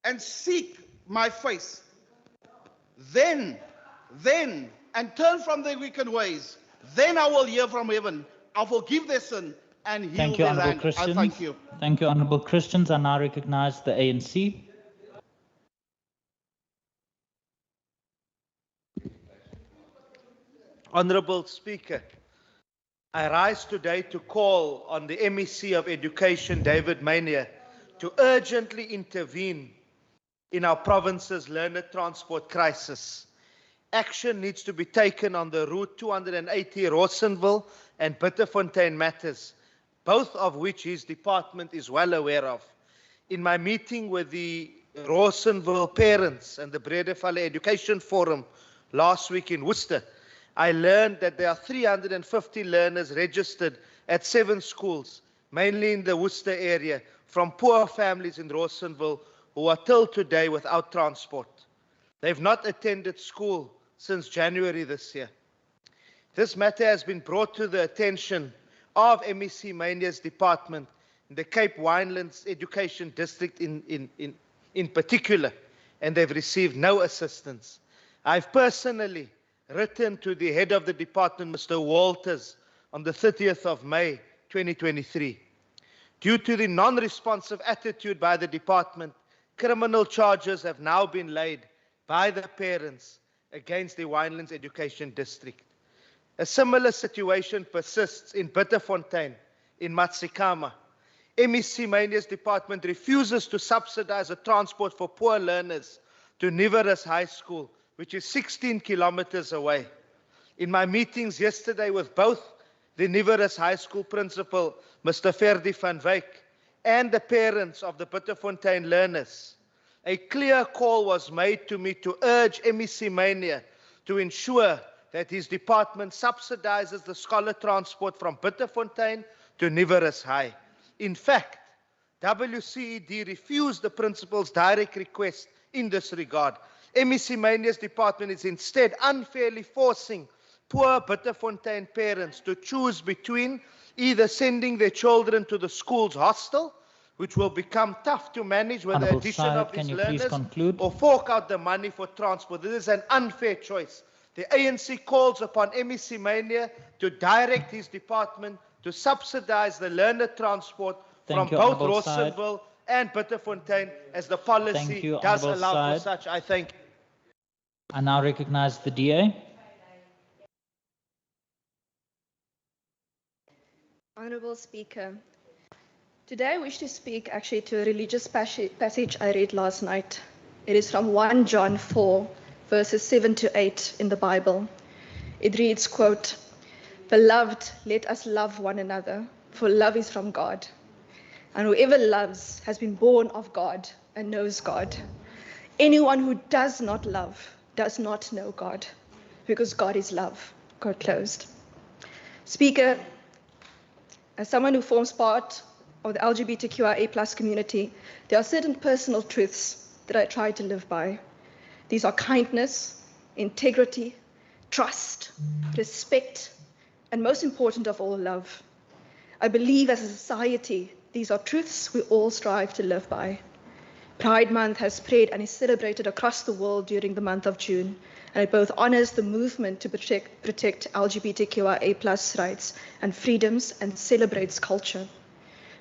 and seek my face, then, and turn from their wicked ways, then I will hear from heaven, I'll forgive their sin, and heal Thank you, their Honourable land. I Christians. thank you. Thank you, Honourable Christians. I now recognise the ANC. Honourable Speaker, I rise today to call on the MEC of Education, David Mania, to urgently intervene in our province's learner transport crisis. Action needs to be taken on the Route 280 Rawsonville and Bitterfontein matters, both of which his department is well aware of. In my meeting with the Rawsonville parents and the Bredevalle Education Forum last week in Worcester, I learned that there are 350 learners registered at 7 schools, mainly in the Worcester area, from poor families in Rawsonville who are till today without transport. They've not attended school since January this year. This matter has been brought to the attention of MEC Mania's department in the Cape Winelands Education District in particular, and they've received no assistance. I've personally written to the head of the department, Mr. Walters, on the 30th of May 2023. Due to the non-responsive attitude by the department, criminal charges have now been laid by the parents against the Winelands Education District. A similar situation persists in Bitterfontein, in Matsikama. MEC Mania's department refuses to subsidize a transport for poor learners to Niveris High School, which is 16 kilometers away. In my meetings yesterday with both the Niveris High School principal, Mr. Ferdi van Wyk, and the parents of the Bitterfontein learners, a clear call was made to me to urge MEC Mania to ensure that his department subsidizes the scholar transport from Bitterfontein to Niveris High. In fact, WCED refused the principal's direct request in this regard. MEC Mania's department is instead unfairly forcing poor Bitterfontein parents to choose between either sending their children to the school's hostel, which will become tough to manage with the addition of these learners, or fork out the money for transport. This is an unfair choice. The ANC calls upon MEC Mania to direct his department to subsidize the learner transport from both Rawsonville and Bitterfontein, as the policy does allow for such. I thank you. I now recognize the DA. Honourable Speaker, today I wish to speak actually to a religious passage I read last night. It is from 1 John 4, verses 7 to 8 in the Bible. It reads, quote, "Beloved, let us love one another, for love is from God. And whoever loves has been born of God and knows God. Anyone who does not love does not know God, because God is love." Quote closed. Speaker, as someone who forms part of the LGBTQIA+ community, there are certain personal truths that I try to live by. These are kindness, integrity, trust, respect, and most important of all, love. I believe as a society, these are truths we all strive to live by. Pride Month has spread and is celebrated across the world during the month of June, and it both honors the movement to protect LGBTQIA+ rights and freedoms and celebrates culture.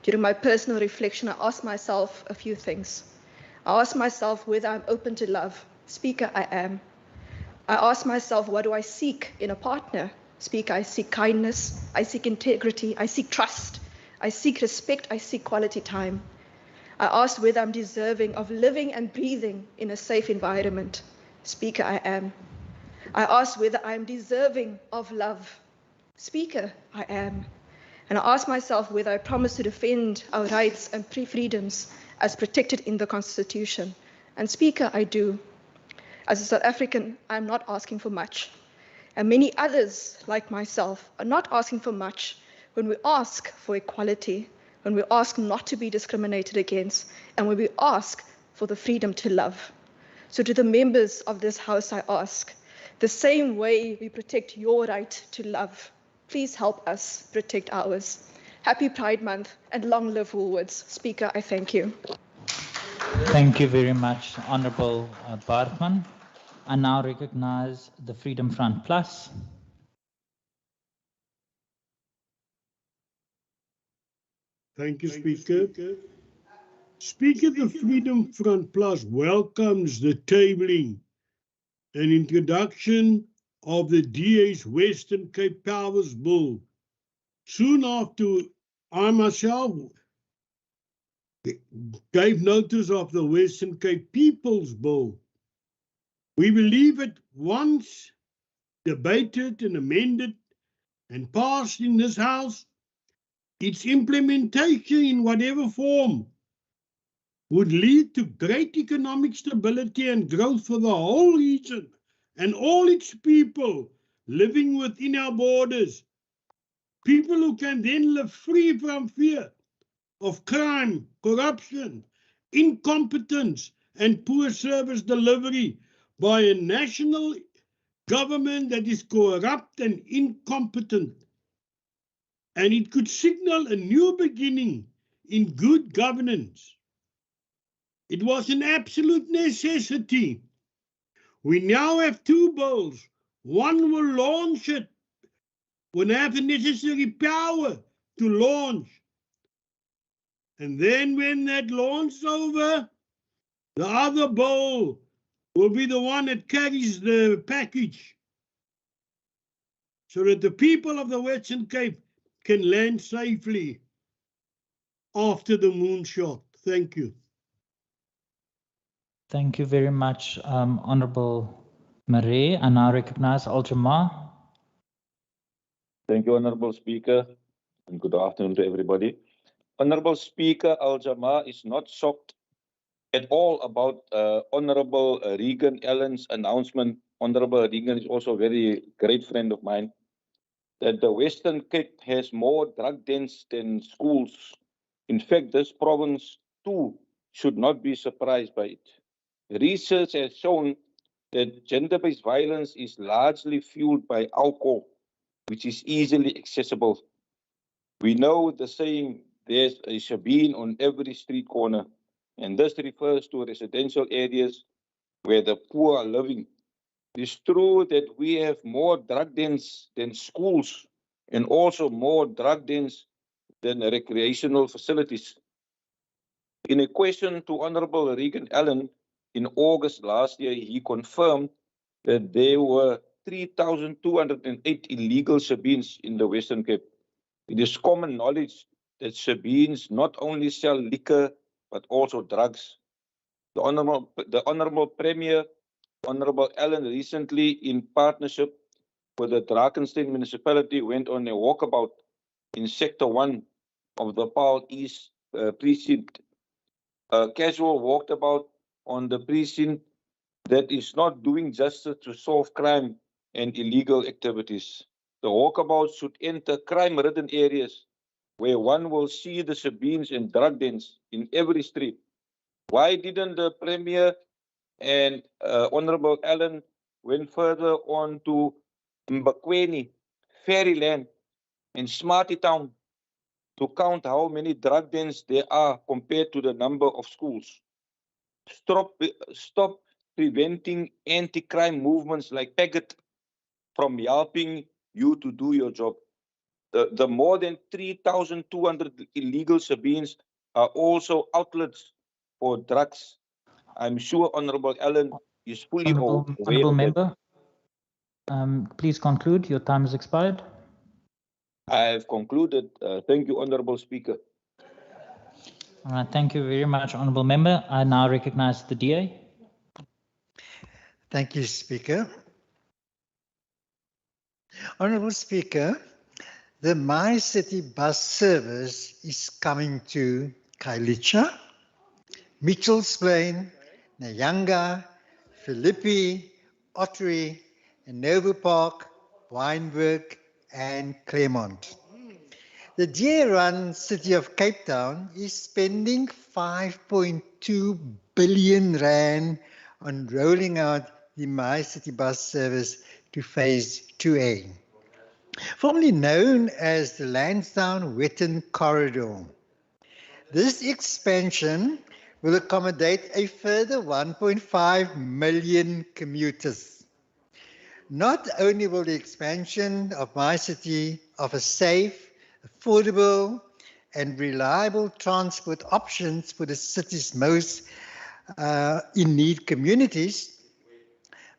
During my personal reflection, I asked myself a few things. I asked myself whether I'm open to love. Speaker, I am. I asked myself, what do I seek in a partner? Speaker, I seek kindness, I seek integrity, I seek trust, I seek respect, I seek quality time. I asked whether I'm deserving of living and breathing in a safe environment. Speaker, I am. I asked whether I am deserving of love. Speaker, I am. And I asked myself whether I promise to defend our rights and freedoms as protected in the Constitution. And Speaker, I do. As a South African, I'm not asking for much. And many others, like myself, are not asking for much when we ask for equality, when we ask not to be discriminated against, and when we ask for the freedom to love. So to the members of this House, I ask, the same way we protect your right to love, please help us protect ours. Happy Pride Month and long live Woolworths. Speaker, I thank you. Thank you very much, Honourable Bartman. I now recognize the Freedom Front Plus. Thank you, Speaker. Speaker, the Freedom Front Plus welcomes the tabling and introduction of the DA's Western Cape Powers Bill. Soon after, I myself gave notice of the Western Cape People's Bill. We believe it once debated and amended and passed in this House, its implementation in whatever form would lead to great economic stability and growth for the whole region and all its people living within our borders. People who can then live free from fear of crime, corruption, incompetence, and poor service delivery by a national government that is corrupt and incompetent. And it could signal a new beginning in good governance. It was an absolute necessity. We now have two bills. One will launch it, will have the necessary power to launch. And then when that launch is over, the other bill will be the one that carries the package so that the people of the Western Cape can land safely after the moonshot. Thank you. Thank you very much, Honourable Marais. I now recognize Al-Jamar. Thank you, Honourable Speaker, and good afternoon to everybody. Honourable Speaker, Al-Jamar is not shocked at all about Honourable Regan Allen's announcement. Honourable Regan is also a very great friend of mine, that the Western Cape has more drug dens than schools. In fact, this province too should not be surprised by it. Research has shown that gender-based violence is largely fueled by alcohol, which is easily accessible. We know the saying, there's a shebeen on every street corner, and this refers to residential areas where the poor are living. It is true that we have more drug dens than schools and also more drug dens than recreational facilities. In a question to Honourable Regan Allen in August last year, he confirmed that there were 3,208 illegal shebeens in the Western Cape. It is common knowledge that shebeens not only sell liquor, but also drugs. The Honourable Premier, Honourable Allen, recently in partnership with the Drakensberg municipality went on a walkabout in Sector 1 of the Paarl East precinct. A casual walkabout on the precinct that is not doing justice to solve crime and illegal activities. The walkabout should enter crime-ridden areas where one will see the shebeens and drug dens in every street. Why didn't the Premier and Honourable Allen went further on to Mbakweni, Fairyland, and Smarty Town to count how many drug dens there are compared to the number of schools? Stop preventing anti-crime movements like Paget from helping you to do your job. The more than 3,200 illegal shebeens are also outlets for drugs. I'm sure Honourable Allen is fully aware Honourable of Member, please conclude. Your time has expired. I have concluded. Thank you, Honourable Speaker. All right, thank you very much, Honourable Member. I now recognize the DA. Thank you, Speaker. Honourable Speaker, the My City bus service is coming to Kailicha, Mitchell's Plain, Nyanga, Philippi, Ottery, and Novo Park, Wynberg, and Claremont. The DA-run City of Cape Town is spending 5.2 billion rand on rolling out the My City bus service to phase 2A, formerly known as the Lansdowne-Witten Corridor. This expansion will accommodate a further 1.5 million commuters. Not only will the expansion of My City offer safe, affordable, and reliable transport options for the city's most in need communities.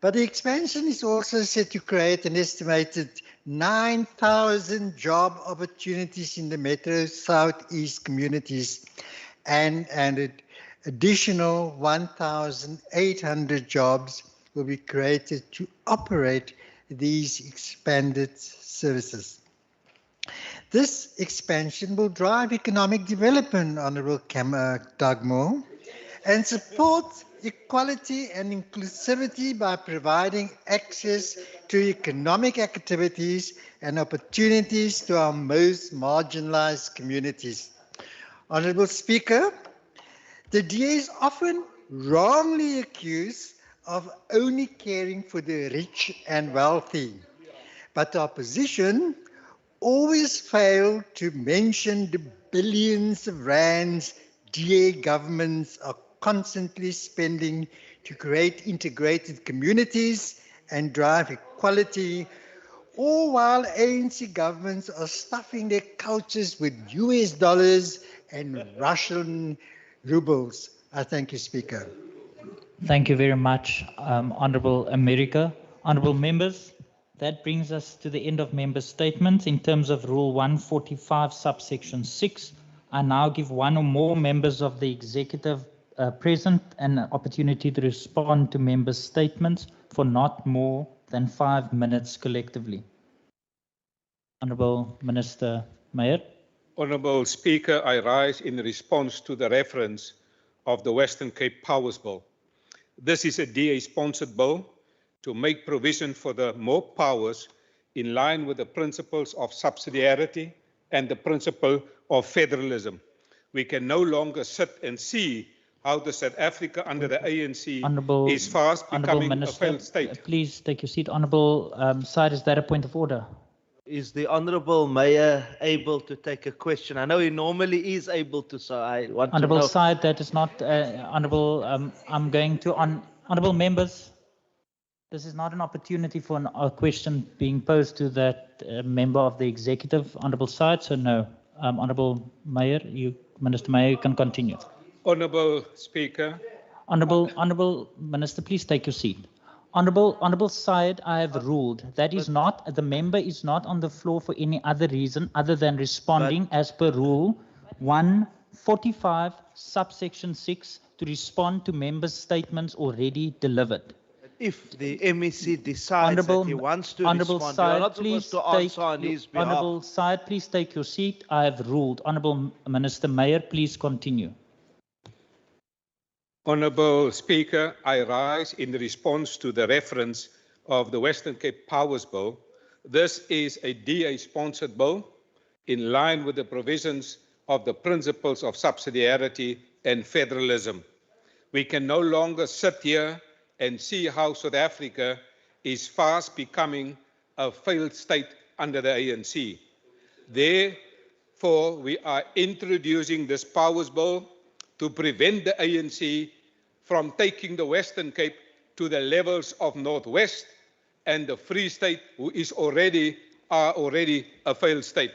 But the expansion is also set to create an estimated 9,000 job opportunities in the Metro Southeast communities and an additional 1,800 jobs will be created to operate these expanded services. This expansion will drive economic development, Honourable Dagmore, and support equality and inclusivity by providing access to economic activities and opportunities to our most marginalized communities. Honourable Speaker, the DA is often wrongly accused of only caring for the rich and wealthy, but the opposition always fail to mention the billions of rands DA governments are constantly spending to create integrated communities and drive equality, all while ANC governments are stuffing their cultures with US dollars and Russian rubles. I thank you, Speaker. Thank you very much, Honourable America. Honourable members, that brings us to the end of member statements. In terms of Rule 145, subsection 6, I now give one or more members of the executive present an opportunity to respond to members' statements for not more than 5 minutes collectively. Honourable Minister Meyer. Honourable Speaker, I rise in response to the reference of the Western Cape Powers Bill. This is a DA-sponsored bill to make provision for the more powers in line with the principles of subsidiarity and the principle of federalism. We can no longer sit and see how the South Africa under the ANC is fast becoming a failed state. Please take your seat. Honourable Side, is that a point of order? Is the Honourable Mayor able to take a question? I know he normally is able to, so I want Honourable to know. Side, that is not Honourable. I'm going to Honourable members. This is not an opportunity for a question being posed to that member of the executive, Honourable Side. So no, Honourable Mayor, Minister Mayor, you can continue. Honourable Speaker. Honourable Minister, please take your seat. Honourable Syed, I have ruled that is not, the member is not on the floor for any other reason other than responding as per Rule 145, subsection 6, to respond to members' statements already delivered. If the MEC decides that he wants to respond, you are not supposed to answer on his behalf. Honourable Syed, please take your seat. I have ruled. Honourable Minister Meyer, please continue. Honourable Speaker, I rise in response to the reference of the Western Cape Powers Bill. This is a DA-sponsored bill in line with the provisions of the principles of subsidiarity and federalism. We can no longer sit here and see how South Africa is fast becoming a failed state under the ANC. Therefore, we are introducing this Powers Bill to prevent the ANC from taking the Western Cape to the levels of Northwest and the Free State, who is already a failed state.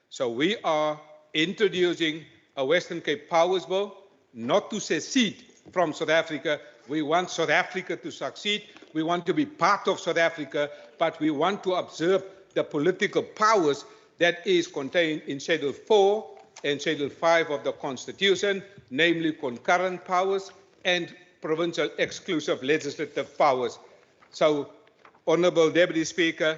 So we are introducing a Western Cape Powers Bill, not to secede from South Africa. We want South Africa to succeed. We want to be part of South Africa, but we want to observe the political powers that is contained in Schedule 4 and Schedule 5 of the Constitution, namely concurrent powers and provincial exclusive legislative powers. So, Honourable Deputy Speaker,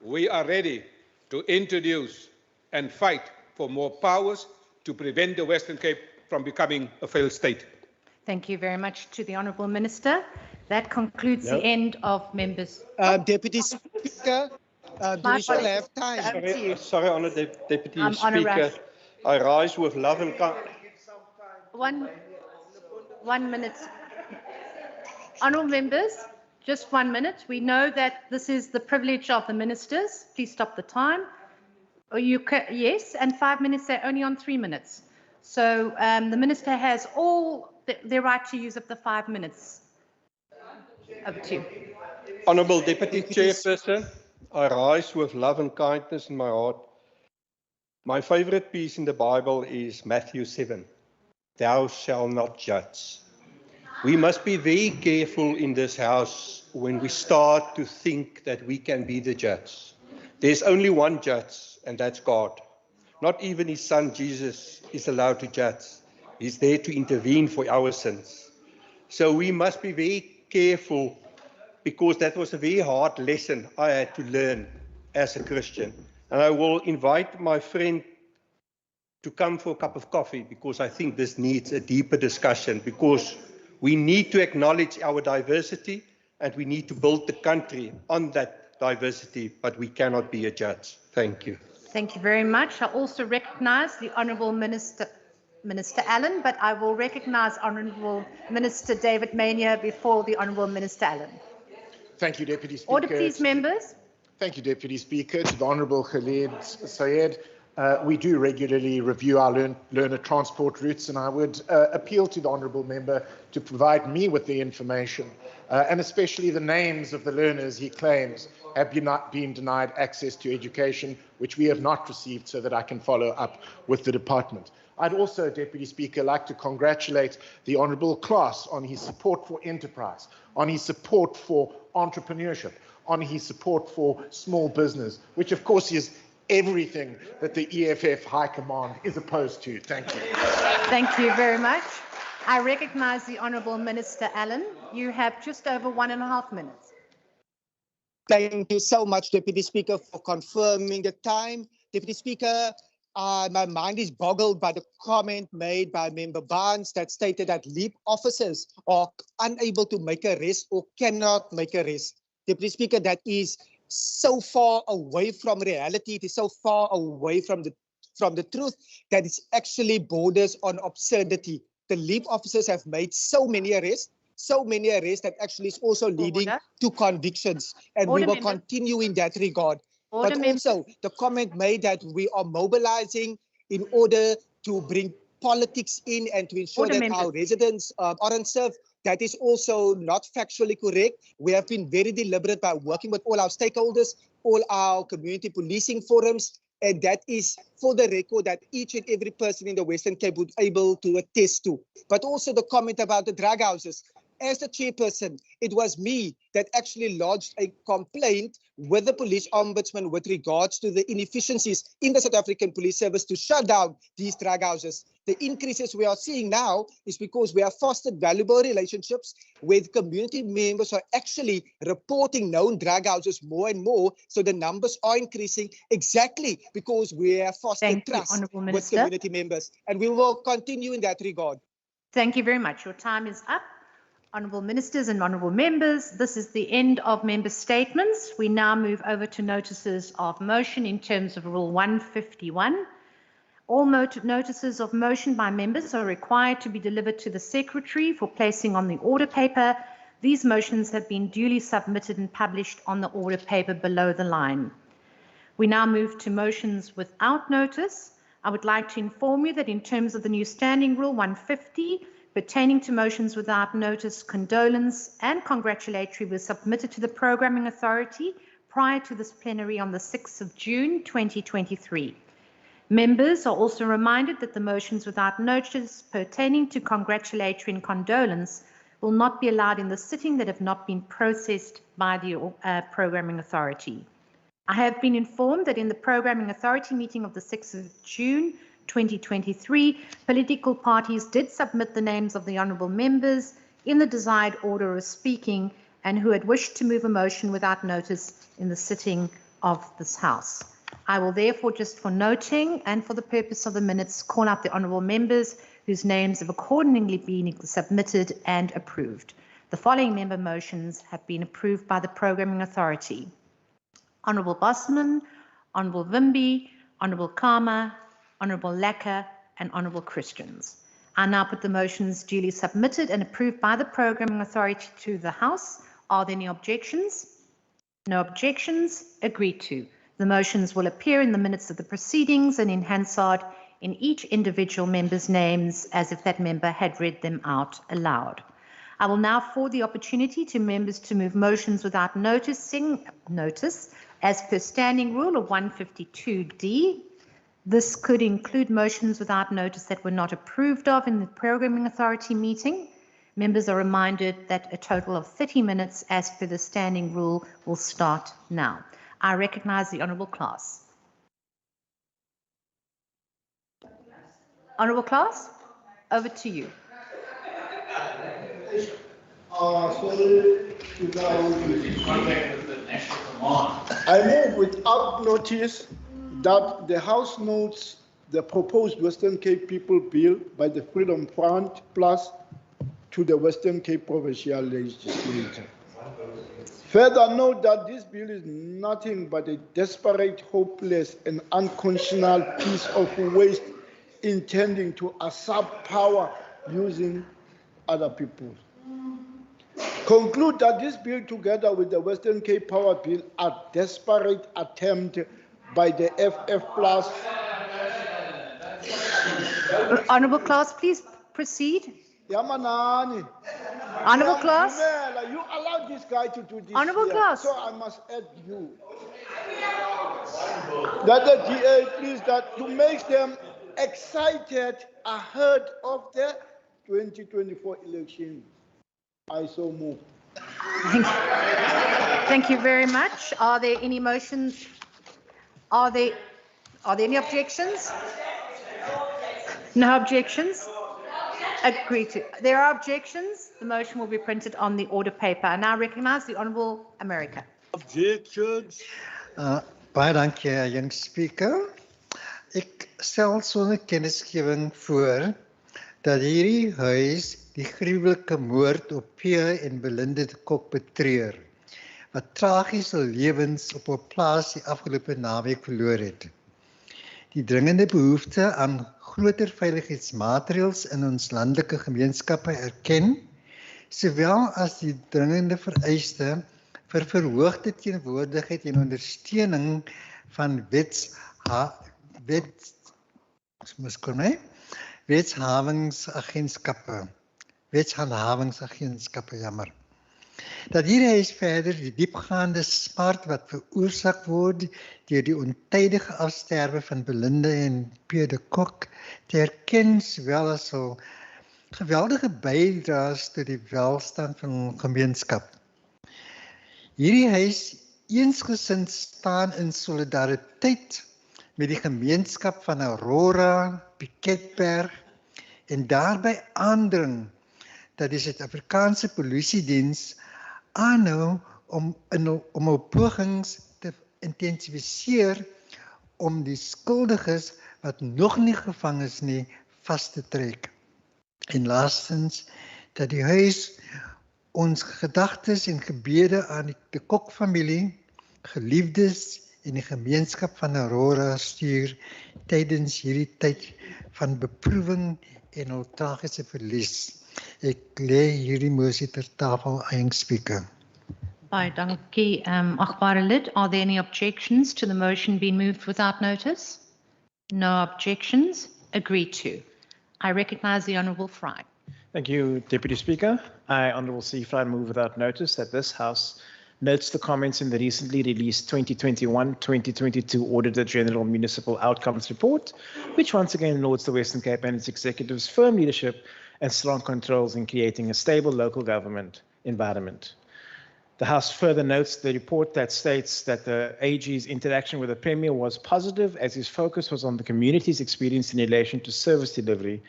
we are ready to introduce and fight for more powers to prevent the Western Cape from becoming a failed state. Thank you very much to the Honourable Minister. That concludes the end of members. Deputy Speaker, do we still have time? Sorry, Honourable Deputy Speaker. I rise with love and kindness. 1 minute. Honourable members, just 1 minute. We know that this is the privilege of the ministers. Please stop the time. Yes, and 5 minutes, they're only on 3 minutes. So the minister has all the right to use up the 5 minutes. Over to you. Honourable Deputy Chairperson, I rise with love and kindness in my heart My favorite piece in the Bible is Matthew 7. Thou shalt not judge. We must be very careful in this house when we start to think that we can be the judge. There's only one judge, and that's God. Not even his son Jesus is allowed to judge. He's there to intervene for our sins. So we must be very careful, because that was a very hard lesson I had to learn as a Christian. And I will invite my friend to come for a cup of coffee, because I think this needs a deeper discussion, because we need to acknowledge our diversity and we need to build the country on that diversity, but we cannot be a judge. Thank you. Thank you very much. I also recognise the Honourable Minister Allen, but I will recognise Honourable Minister David Mania before the Honourable Minister Allen. Thank you, Deputy Speaker. Order, please, members. Thank you, Deputy Speaker. To the Honourable Khalid Sayed, we do regularly review our learner transport routes, and I would appeal to the Honourable Member to provide me with the information, and especially the names of the learners he claims have been denied access to education, which we have not received, so that I can follow up with the department. I'd also, Deputy Speaker, like to congratulate the Honourable Klaas on his support for enterprise, on his support for entrepreneurship, on his support for small business, which of course is everything that the EFF High Command is opposed to. Thank you. Thank you very much. I recognise the Honourable Minister Allen. You have just over 1.5 minutes. Thank you so much, Deputy Speaker, for confirming the time. Deputy Speaker, my mind is boggled by the comment made by Member Barnes that stated that LEAP officers are unable to make arrest or cannot make arrest. Deputy Speaker, that is so far away from reality. It is so far away from the truth that it actually borders on absurdity. The LEAP officers have made so many arrests that actually is also leading to convictions, and we will continue in that regard. But also the comment made that we are mobilizing in order to bring politics in and to ensure that our residents aren't served. That is also not factually correct. We have been very deliberate by working with all our stakeholders, all our community policing forums, and that is for the record that each and every person in the Western Cape would be able to attest to. But also the comment about the drug houses. As the chairperson, it was me that actually lodged a complaint with the police ombudsman with regards to the inefficiencies in the South African Police Service to shut down these drug houses. The increases we are seeing now is because we have fostered valuable relationships with community members who are actually reporting known drug houses more and more. So the numbers are increasing exactly because we have fostered trust with community members. And we will continue in that regard. Thank you very much. Your time is up. Honourable Ministers and Honourable Members, this is the end of member statements. We now move over to notices of motion in terms of Rule 151. All notices of motion by members are required to be delivered to the Secretary for placing on the order paper. These motions have been duly submitted and published on the order paper below the line. We now move to motions without notice. I would like to inform you that in terms of the new Standing Rule 150, pertaining to motions without notice, condolence and congratulatory were submitted to the Programming Authority prior to this plenary on the 6th of June 2023. Members are also reminded that the motions without notice pertaining to congratulatory and condolence will not be allowed in the sitting that have not been processed by the Programming Authority. I have been informed that in the Programming Authority meeting of the 6th of June 2023, political parties did submit the names of the honourable members in the desired order of speaking and who had wished to move a motion without notice in the sitting of this House. I will therefore, just for noting and for the purpose of the minutes, call out the honourable members whose names have accordingly been submitted and approved. The following member motions have been approved by the Programming Authority: Honourable Bosman, Honourable Wimby, Honourable Kama, Honourable Lecker and Honourable Christians. I now put the motions duly submitted and approved by the Programming Authority to the House. Are there any objections? No objections. Agreed to. The motions will appear in the minutes of the proceedings and in Hansard in each individual member's names as if that member had read them out aloud. I will now afford the opportunity to members to move motions without notice as per Standing Rule of 152D. This could include motions without notice that were not approved of in the Programming Authority meeting. Members are reminded that a total of 30 minutes as per the standing rule will start now. I recognise the Honourable Class. Honourable Class, over to you. I move without notice that the House notes the proposed Western Cape People Bill by the Freedom Front Plus to the Western Cape Provincial Legislature. Further note that this bill is nothing but a desperate, hopeless, and unconscionable piece of waste intending to usurp power using other people. Conclude that this bill, together with the Western Cape Power Bill, are desperate attempt by the FF Plus. Honourable Class, please proceed. Yamanani. Honourable Class. You allowed this guy to do this. Honourable Class. So I must add you. That the DA, please, that to make them excited ahead of the 2024 election. I so move. Thank you very much. Are there any motions? Are there any objections? No objections? Agreed to. There are objections. The motion will be printed on the order paper. I now recognise the Honourable America. Objections. Baie dankie, young speaker. Ek stel sonder kennisgewing voor dat hierdie huis die gruwelike moord op Pierre en Belinda de Kok betreur, wat tragiese lewens op 'n plaas die afgelope naweek verloor het. Die dringende behoefte aan groter veiligheidsmaatreëls in ons landelike gemeenskappe erken, sowel as die dringende vereiste vir verhoogde teenwoordigheid en ondersteuning van wetshandhawingsagentskappe, jammer. Dat hierdie huis verder die diepgaande smart wat veroorsaak word deur die ontydige afsterwe van Belinda en Pierre de Kok te erken, sowel as hul geweldige bydraes tot die welstand van ons gemeenskap. Hierdie huis eensgesind staan in solidariteit met die gemeenskap van Aurora, Piketberg en daarbij aandring dat die Suid-Afrikaanse Polisiediens aanhou om hul pogings te intensifiseer om die skuldiges wat nog nie gevang is nie vas te trek. En laastens dat die huis ons gedagtes en gebede aan die de Kok familie, geliefdes en die gemeenskap van Aurora stuur tydens hierdie tyd van beproewing en hul tragiese verlies. Ek lê hierdie mosie ter tafel, young speaker. Baie dankie, agbare lid. Are there any objections to the motion being moved without notice? No objections. Agreed to. I recognise the Honourable Fry. Thank you, Deputy Speaker. I, Honourable C. Fry, move without notice that this House notes the comments in the recently released 2021-2022 Auditor General Municipal Outcomes Report, which once again lauds the Western Cape and its executive's firm leadership and strong controls in creating a stable local government environment. The House further notes the report that states that the AG's interaction with the Premier was positive, as his focus was on the community's experience in relation to service delivery,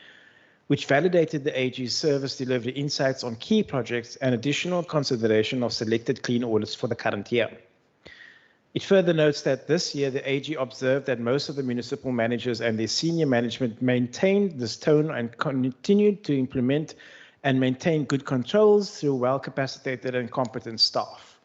which validated the AG's service delivery insights on key projects and additional consideration of selected clean audits for the current year. It further notes that this year the AG observed that most of the municipal managers and their senior management maintained this tone and continued to implement and maintain good controls through well-capacitated and competent staff.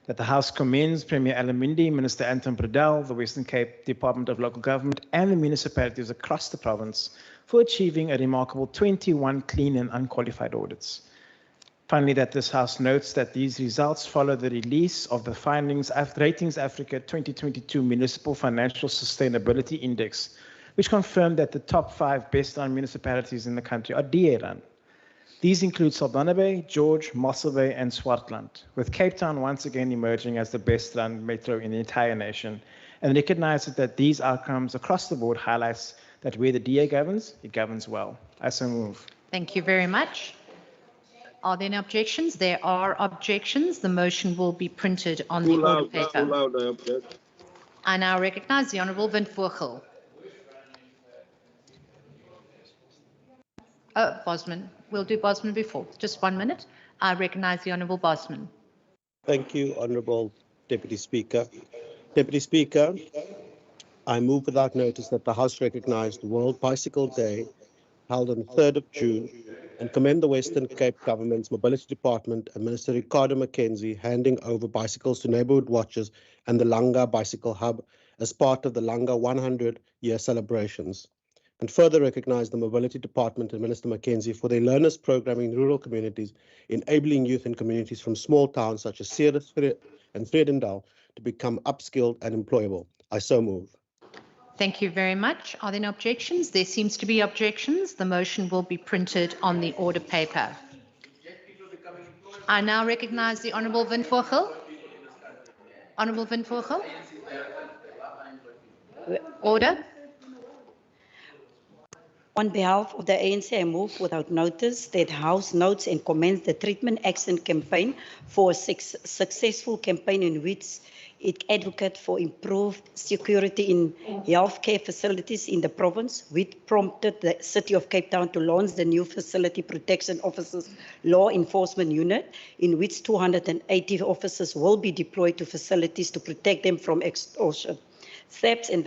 That the House commends Premier Alamindi, Minister Anton Bredell, the Western Cape Department of Local Government and the municipalities across the province for achieving a remarkable 21 clean and unqualified audits. Finally, that this House notes that these results follow the release of the findings of Ratings Africa 2022 Municipal Financial Sustainability Index, which confirmed that the top 5 best-run municipalities in the country are DA-run. These include Saldanha Bay, George, Mossel Bay, and Swartland, with Cape Town once again emerging as the best-run metro in the entire nation, and recognizes that these outcomes across the board highlights that where the DA governs, it governs well. I so move. Thank you very much. Are there any objections? There are objections. The motion will be printed on the order paper. I now recognize the Honourable Windvogel. Oh, Bosman. We'll do Bosman before. Just 1 minute. I recognize the Honourable Bosman. Thank you, Honourable Deputy Speaker. Deputy Speaker, I move without notice that the House recognise the World Bicycle Day held on the 3rd of June and commend the Western Cape Government's Mobility Department and Minister Ricardo Mackenzie handing over bicycles to neighbourhood watches and the Langa Bicycle Hub as part of the Langa 100-year celebrations. And further recognise the Mobility Department and Minister Mackenzie for their learners programming in rural communities, enabling youth and communities from small towns such as Ceres and Vredendal to become upskilled and employable. I so move. Thank you very much. Are there no objections? There seems to be objections. The motion will be printed on the order paper. I now recognize the Honourable Windvogel. Honourable Windvogel. Order. On behalf of the ANC, I move without notice that House notes and commends the Treatment Action Campaign for a successful campaign in which it advocates for improved security in healthcare facilities in the province, which prompted the City of Cape Town to launch the new Facility Protection Officers Law Enforcement Unit, in which 280 officers will be deployed to facilities to protect them from extortion, thefts and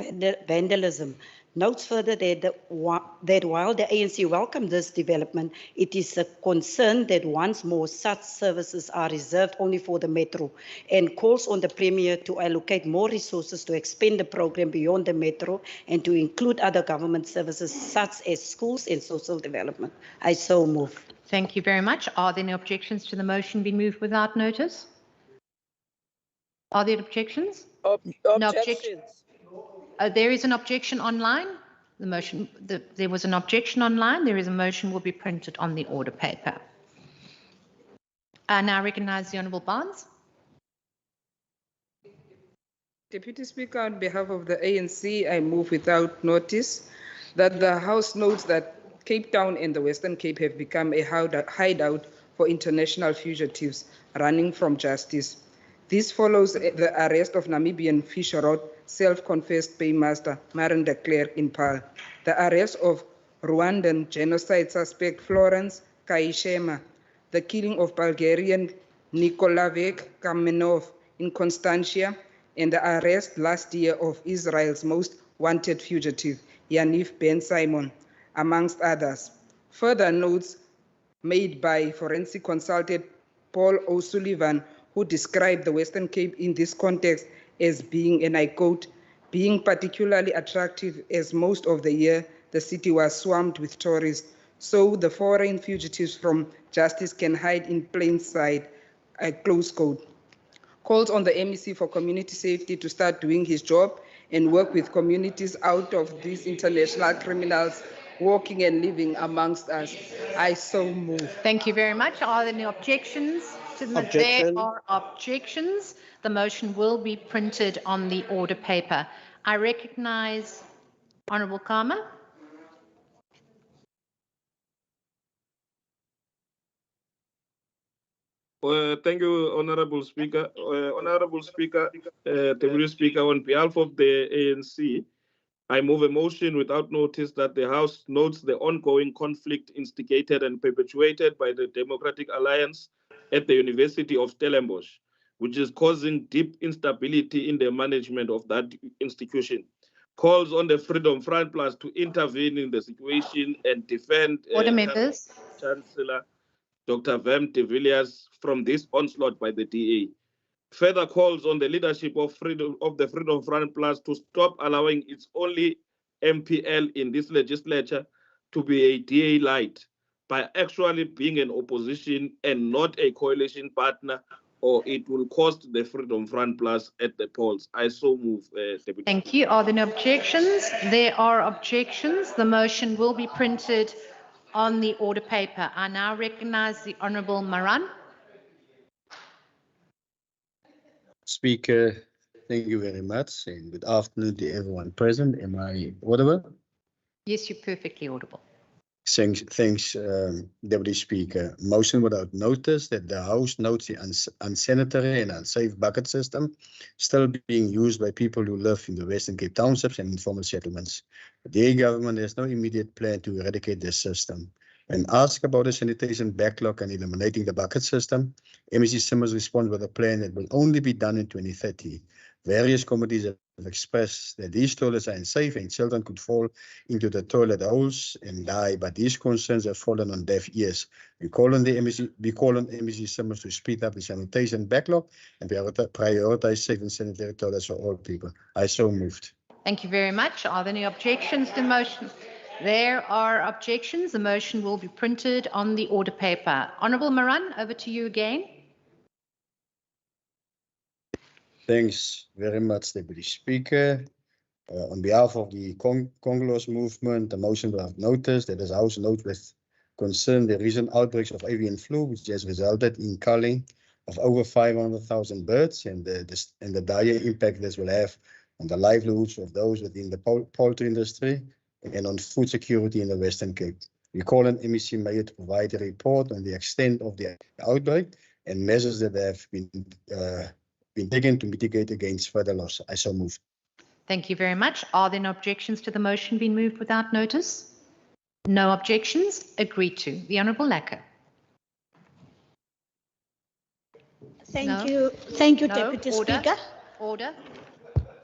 vandalism. Notes further that while the ANC welcomed this development, it is a concern that once more such services are reserved only for the Metro, and calls on the Premier to allocate more resources to expand the program beyond the Metro and to include other government services such as schools and social development. I so move. Thank you very much. Are there any objections to the motion being moved without notice? Are there objections? No objections. There is an objection online. There was an objection online. There is a motion will be printed on the order paper. I now recognize the Honourable Barnes. Deputy Speaker, on behalf of the ANC, I move without notice that the House notes that Cape Town and the Western Cape have become a hideout for international fugitives running from justice. This follows the arrest of Namibian fisher rod self-confessed paymaster Maren de Klerk in Paarl, the arrest of Rwandan genocide suspect Florence Kaishema, the killing of Bulgarian Nikolavek Kamenov in Constantia, and the arrest last year of Israel's most wanted fugitive, Yaniv Ben Simon, amongst others. Further notes made by forensic consultant Paul O'Sullivan, who described the Western Cape in this context as being, and I quote, being particularly attractive as most of the year the city was swamped with tourists, so the foreign fugitives from justice can hide in plain sight, I close quote. Calls on the MEC for community safety to start doing his job and work with communities out of these international criminals walking and living amongst us. I so move. Thank you very much. Are there any objections? There are objections. The motion will be printed on the order paper. I recognize Honourable Kama. Thank you, Honourable Speaker. Deputy Speaker, on behalf of the ANC, I move a motion without notice that the House notes the ongoing conflict instigated and perpetuated by the Democratic Alliance at the University of Stellenbosch, which is causing deep instability in the management of that institution. Calls on the Freedom Front Plus to intervene in the situation and defend Order members. Chancellor Dr. Wem de Villiers from this onslaught by the DA. Further calls on the leadership of the Freedom Front Plus to stop allowing its only MPL in this legislature to be a DA light by actually being an opposition and not a coalition partner, or it will cost the Freedom Front Plus at the polls. I so move, Deputy. Thank you. Are there no objections? There are objections. The motion will be printed on the order paper. I now recognize the Honourable Maran. Speaker, Thank you very much, and good afternoon to everyone present. Am I audible? Yes, you're perfectly audible. Thanks, Deputy Speaker. Motion without notice that the House notes the unsanitary and unsafe bucket system still being used by people who live in the Western Cape townships and informal settlements. The DA government has no immediate plan to eradicate this system. When asked about the sanitation backlog and eliminating the bucket system, MEC Simmons responds with a plan that will only be done in 2030. Various committees have expressed that these toilets are unsafe and children could fall into the toilet holes and die, but these concerns have fallen on deaf ears. We call on MEC Simmons to speed up the sanitation backlog and prioritize safe and sanitary toilets for all people. I so moved. Thank you very much. Are there any objections to the motion? There are objections. The motion will be printed on the order paper. Honourable Moran, over to you again. Thanks very much, Deputy Speaker. On behalf of the Congolese movement, the motion will have noticed that this House notes with concern the recent outbreaks of avian flu, which has resulted in culling of over 500,000 birds, and the dire impact this will have on the livelihoods of those within the poultry industry and on food security in the Western Cape. We call on MEC Mayor to provide a report on the extent of the outbreak and measures that have been taken to mitigate against further loss. I so move. Thank you very much. Are there no objections to the motion being moved without notice? No objections. Agreed to. The Honourable Lacker. Thank you, Deputy Order. Speaker. Order.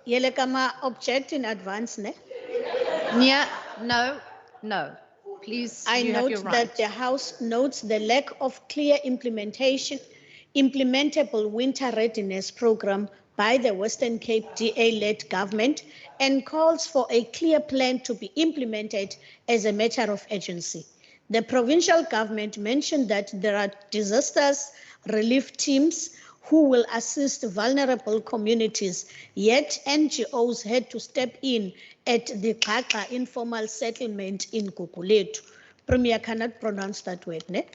Yele kama object in advance, ne? Yeah, no. Please, I you have note your right. that the House notes the lack of clear implementable winter readiness program by the Western Cape DA-led government and calls for a clear plan to be implemented as a matter of urgency. The provincial government mentioned that there are disasters relief teams who will assist vulnerable communities, yet NGOs had to step in at the Kaka informal settlement in Kukuletu. Premier cannot pronounce that word, ne?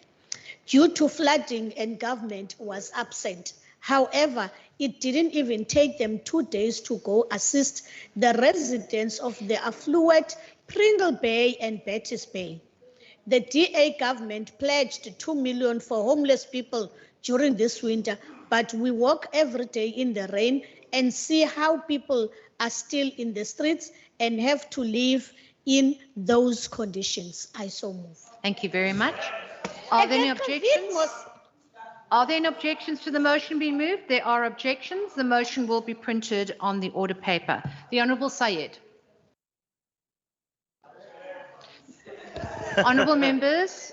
Due to flooding and government was absent. However, it didn't even take them 2 days to go assist the residents of the affluent Pringle Bay and Betty's Bay. The DA government pledged 2 million for homeless people during this winter, but we walk every day in the rain and see how people are still in the streets and have to live in those conditions. I so move. Thank you very much. Are there any objections? Are there any objections to the motion being moved? There are objections. The motion will be printed on the order paper. The Honourable Sayed. Honourable members,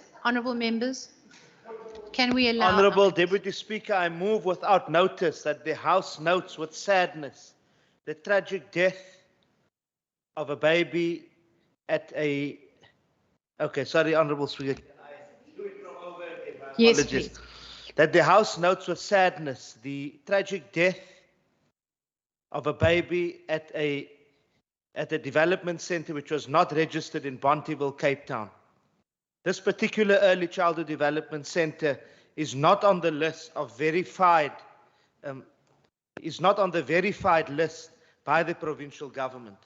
can we allow... Honourable Deputy Speaker, I move without notice that the House notes with sadness the tragic death of a baby at a... Okay, sorry, Honourable Speaker. Yes, Apologies. please. That the House notes with sadness the tragic death of a baby at a development centre which was not registered in Bonteville, Cape Town. This particular early childhood development centre is not on the list of verified, list by the provincial government.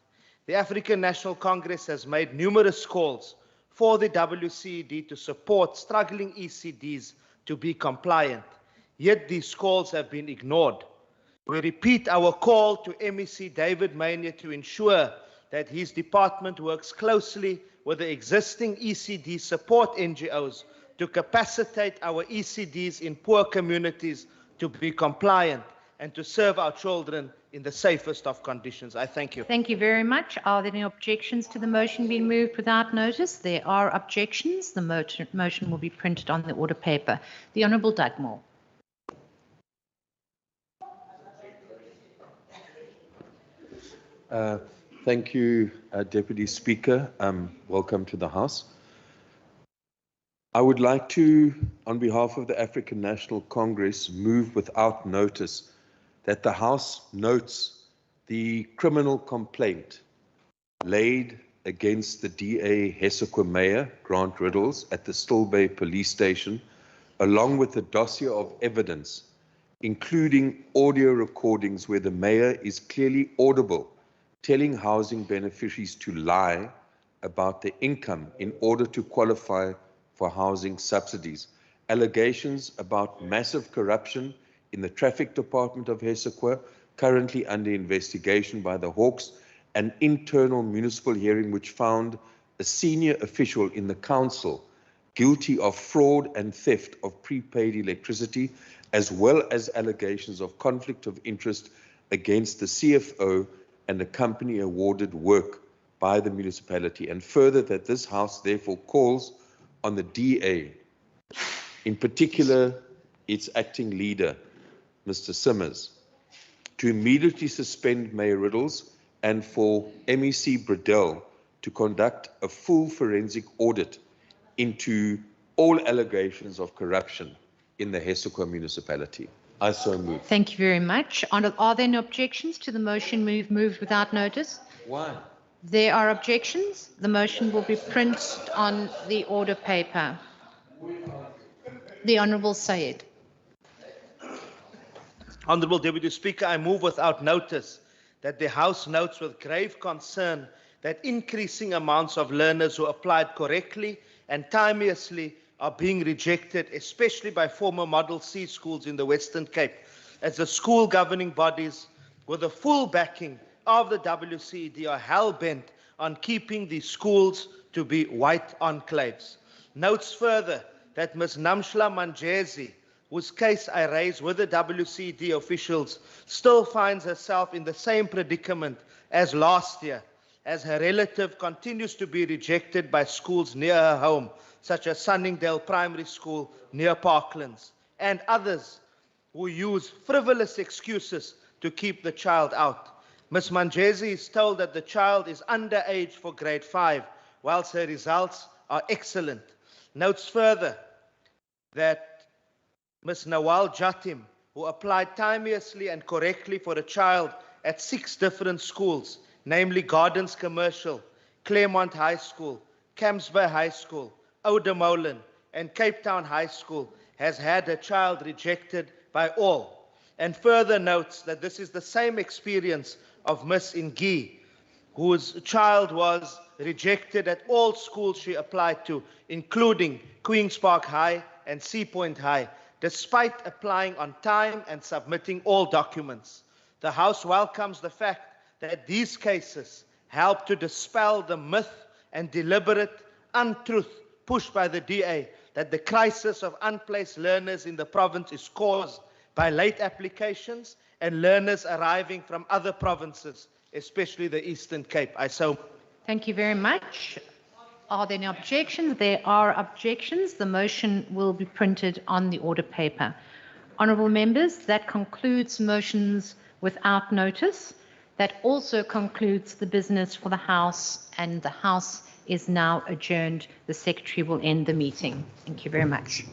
The African National Congress has made numerous calls for the WCED to support struggling ECDs to be compliant, yet these calls have been ignored. We repeat our call to MEC David Mania to ensure that his department works closely with the existing ECD support NGOs to capacitate our ECDs in poor communities to be compliant and to serve our children in the safest of conditions. I thank you. Thank you very much. Are there any objections to the motion being moved without notice? There are objections. The motion will be printed on the order paper. The Honourable Dugmore. Thank you, Deputy Speaker. Welcome to the House. I would like to, on behalf of the African National Congress, move without notice that the House notes the criminal complaint laid against the DA Hessequa Mayor, Grant Riddles, at the Still Bay Police Station, along with the dossier of evidence including audio recordings where the mayor is clearly audible, telling housing beneficiaries to lie about their income in order to qualify for housing subsidies, allegations about massive corruption in the traffic department of Hessequa, currently under investigation by the Hawks, an internal municipal hearing which found a senior official in the council guilty of fraud and theft of prepaid electricity, as well as allegations of conflict of interest against the CFO and the company awarded work by the municipality, and further that this House therefore calls on the DA, in particular its acting leader, Mr. Simmers, to immediately suspend Mayor Riddles and for MEC Bradell to conduct a full forensic audit into all allegations of corruption in the Hessequa municipality. I so move. Thank you very much. Are there no objections to the motion moved without notice? Why? There are objections. The motion will be printed on the order paper. The Honourable Sayed. Honourable Deputy Speaker, I move without notice that the House notes with grave concern that increasing amounts of learners who applied correctly and timeously are being rejected, especially by former Model C schools in the Western Cape, as the school governing bodies, with the full backing of the WCED, are hell-bent on keeping these schools to be white enclaves. Notes further that Ms. Namshla Manjezi, whose case I raised with the WCED officials, still finds herself in the same predicament as last year, as her relative continues to be rejected by schools near her home, such as Sunningdale Primary School near Parklands, and others who use frivolous excuses to keep the child out. Ms. Manjezi is told that the child is underage for grade 5, whilst her results are excellent. Notes further that Ms. Nawal Jatim, who applied timeously and correctly for a child at 6 different schools, namely Gardens Commercial, Claremont High School, Camsby High School, Oudemolen, and Cape Town High School, has had her child rejected by all, and further notes that this is the same experience of Miss Ingi, whose child was rejected at all schools she applied to, including Queen's Park High and Sea Point High, despite applying on time and submitting all documents. The House welcomes the fact that these cases help to dispel the myth and deliberate untruth pushed by the DA that the crisis of unplaced learners in the province is caused by late applications and learners arriving from other provinces, especially the Eastern Cape. Thank you very much. Are there any objections? There are objections. The motion will be printed on the order paper. Honourable members, that concludes motions without notice. That also concludes the business for the House, and the House is now adjourned. The Secretary will end the meeting. Thank you very much.